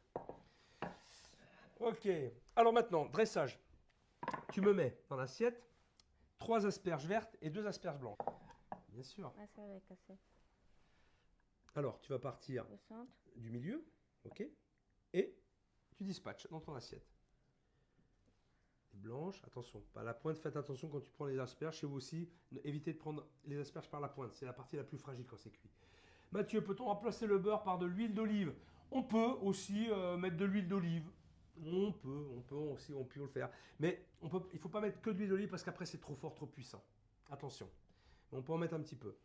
Ok. Alors maintenant, dressage. Tu me mets dans l'assiette 3 asperges vertes et 2 asperges blanches. Bien sûr. Ah, ça va casser. Alors, tu vas partir Au centre. du milieu, ok? Et tu dispatches dans ton assiette. Les blanches, attention, pas la pointe, faites attention quand tu prends les asperges. Chez vous aussi, évitez de prendre les asperges par la pointe, c'est la partie la plus fragile quand c'est cuit. Mathieu, peut-on remplacer le beurre par de l'huile d'olive? On peut aussi mettre de l'huile d'olive. On peut aussi, on peut le faire. Mais il ne faut pas mettre que de l'huile d'olive parce qu'après c'est trop fort, trop puissant. Attention. On peut en mettre un petit peu.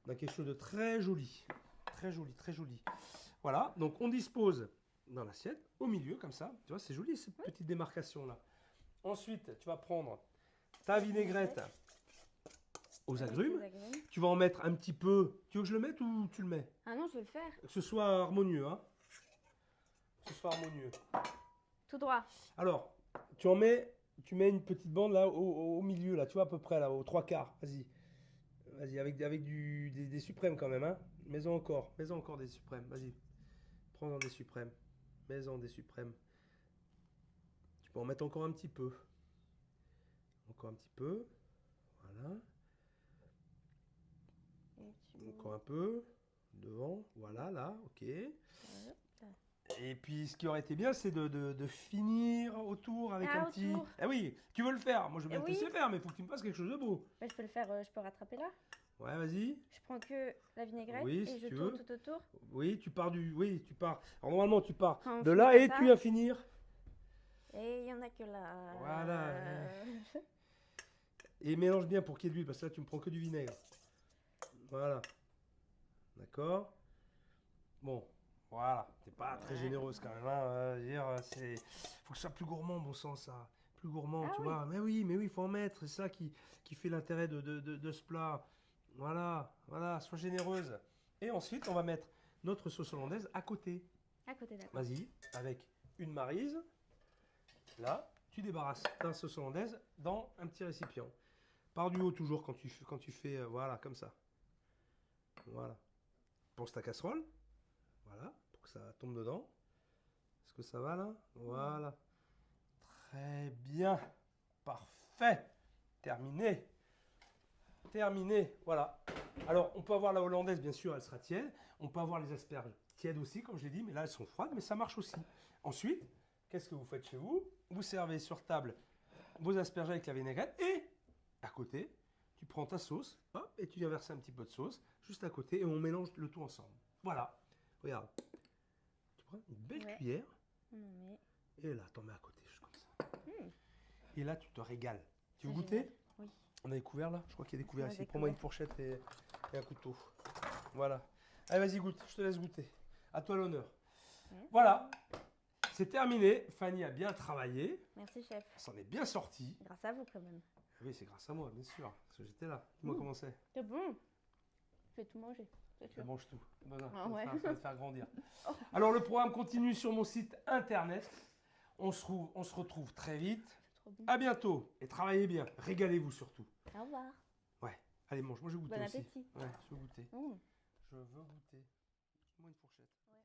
On a quelque chose de très joli. Très joli, très joli. Voilà, donc on dispose dans l'assiette, au milieu, comme ça. Tu vois, c'est joli cette petite démarcation-là. Ensuite, tu vas prendre ta vinaigrette aux agrumes. Tu vas en mettre un petit peu. Tu veux que je le mette ou tu le mets? Ah non, je vais le faire. Que ce soit harmonieux, hein. Que ce soit harmonieux. Tout droit. Alors, tu mets une petite bande là au milieu, là, tu vois, à peu près, là, aux 3/4. Vas-y. Vas-y, avec des suprêmes quand même, hein. Mets-en encore des suprêmes. Vas-y. Prends-en des suprêmes. Mets-en des suprêmes. Tu peux en mettre encore un petit peu. Encore un petit peu. Voilà. Encore un peu. Devant. Voilà, là. Ok. Et puis, ce qui aurait été bien, c'est de finir autour avec un petit... Autour. Eh oui, tu veux le faire. Moi, je veux bien te Oui. laisser faire, mais il faut que tu me fasses quelque chose de beau. Bah, je peux le faire, je peux rattraper là. Ouais, vas-y. Je prends que la vinaigrette Oui, et si je tu tourne veux. tout autour. Oui, tu pars du... Oui, tu pars... Alors, normalement, tu pars Quand on de finit là comme et ça. tu vas finir. Et il y en a que là. Voilà. Et mélange bien pour qu'il y ait de l'huile, parce que là, tu me prends que du vinaigre. Voilà. D'accord. Bon, voilà. T'es pas très généreuse quand même. Hein. Je veux dire, faut que ce soit plus gourmand, bon sang, ça. Plus gourmand, Ah tu oui. vois. Mais oui, il faut en mettre. C'est ça qui fait l'intérêt de ce plat. Voilà, voilà, sois généreuse. Et ensuite, on va mettre notre sauce hollandaise à côté. À côté d'accord. Vas-y, avec une maryse. Là, tu débarrasses ta sauce hollandaise dans un petit récipient. Par du haut toujours quand tu fais, voilà, comme ça. Voilà. Pense ta casserole. Voilà, pour que ça tombe dedans. Est-ce que ça va là? Voilà. Très bien. Parfait. Terminé. Terminé. Voilà. Alors, on peut avoir la hollandaise, bien sûr, elle sera tiède. On peut avoir les asperges tièdes aussi, comme je l'ai dit, mais là, elles sont froides, mais ça marche aussi. Ensuite, qu'est-ce que vous faites chez vous? Vous servez sur table vos asperges avec la vinaigrette et à côté, tu prends ta sauce, hop, et tu viens verser un petit peu de sauce juste à côté et on mélange le tout ensemble. Voilà. Regarde. Tu prends une belle cuillère et là, t'en mets à côté, juste comme ça. Et là, tu te régales. Tu veux goûter? Oui. On a des couverts là? Je crois qu'il y a des couverts On a ici. des Prends-moi une couverts. fourchette et un couteau. Voilà. Allez, vas-y, goûte. Je te laisse goûter. À toi l'honneur. Ouais. Voilà. C'est terminé. Fanny a bien travaillé. Merci chef. Elle s'en est bien sortie. Grâce à vous quand même. Oui, c'est grâce à moi, bien sûr. Parce que j'étais là. Dis-moi comment c'est. C'est bon. Je vais tout manger. Je mange tout. Bon, non, Ah ouais. ça va te faire grandir. Alors, le programme continue sur mon site internet. On se retrouve très vite. C'est trop bon. À bientôt. Et travaillez bien. Régalez-vous surtout. Au revoir. Ouais. Allez, mange. Moi, je vais goûter Bon aussi. appétit. Ouais, je veux goûter. Mmh. Je veux goûter. Moi une fourchette. Ouais.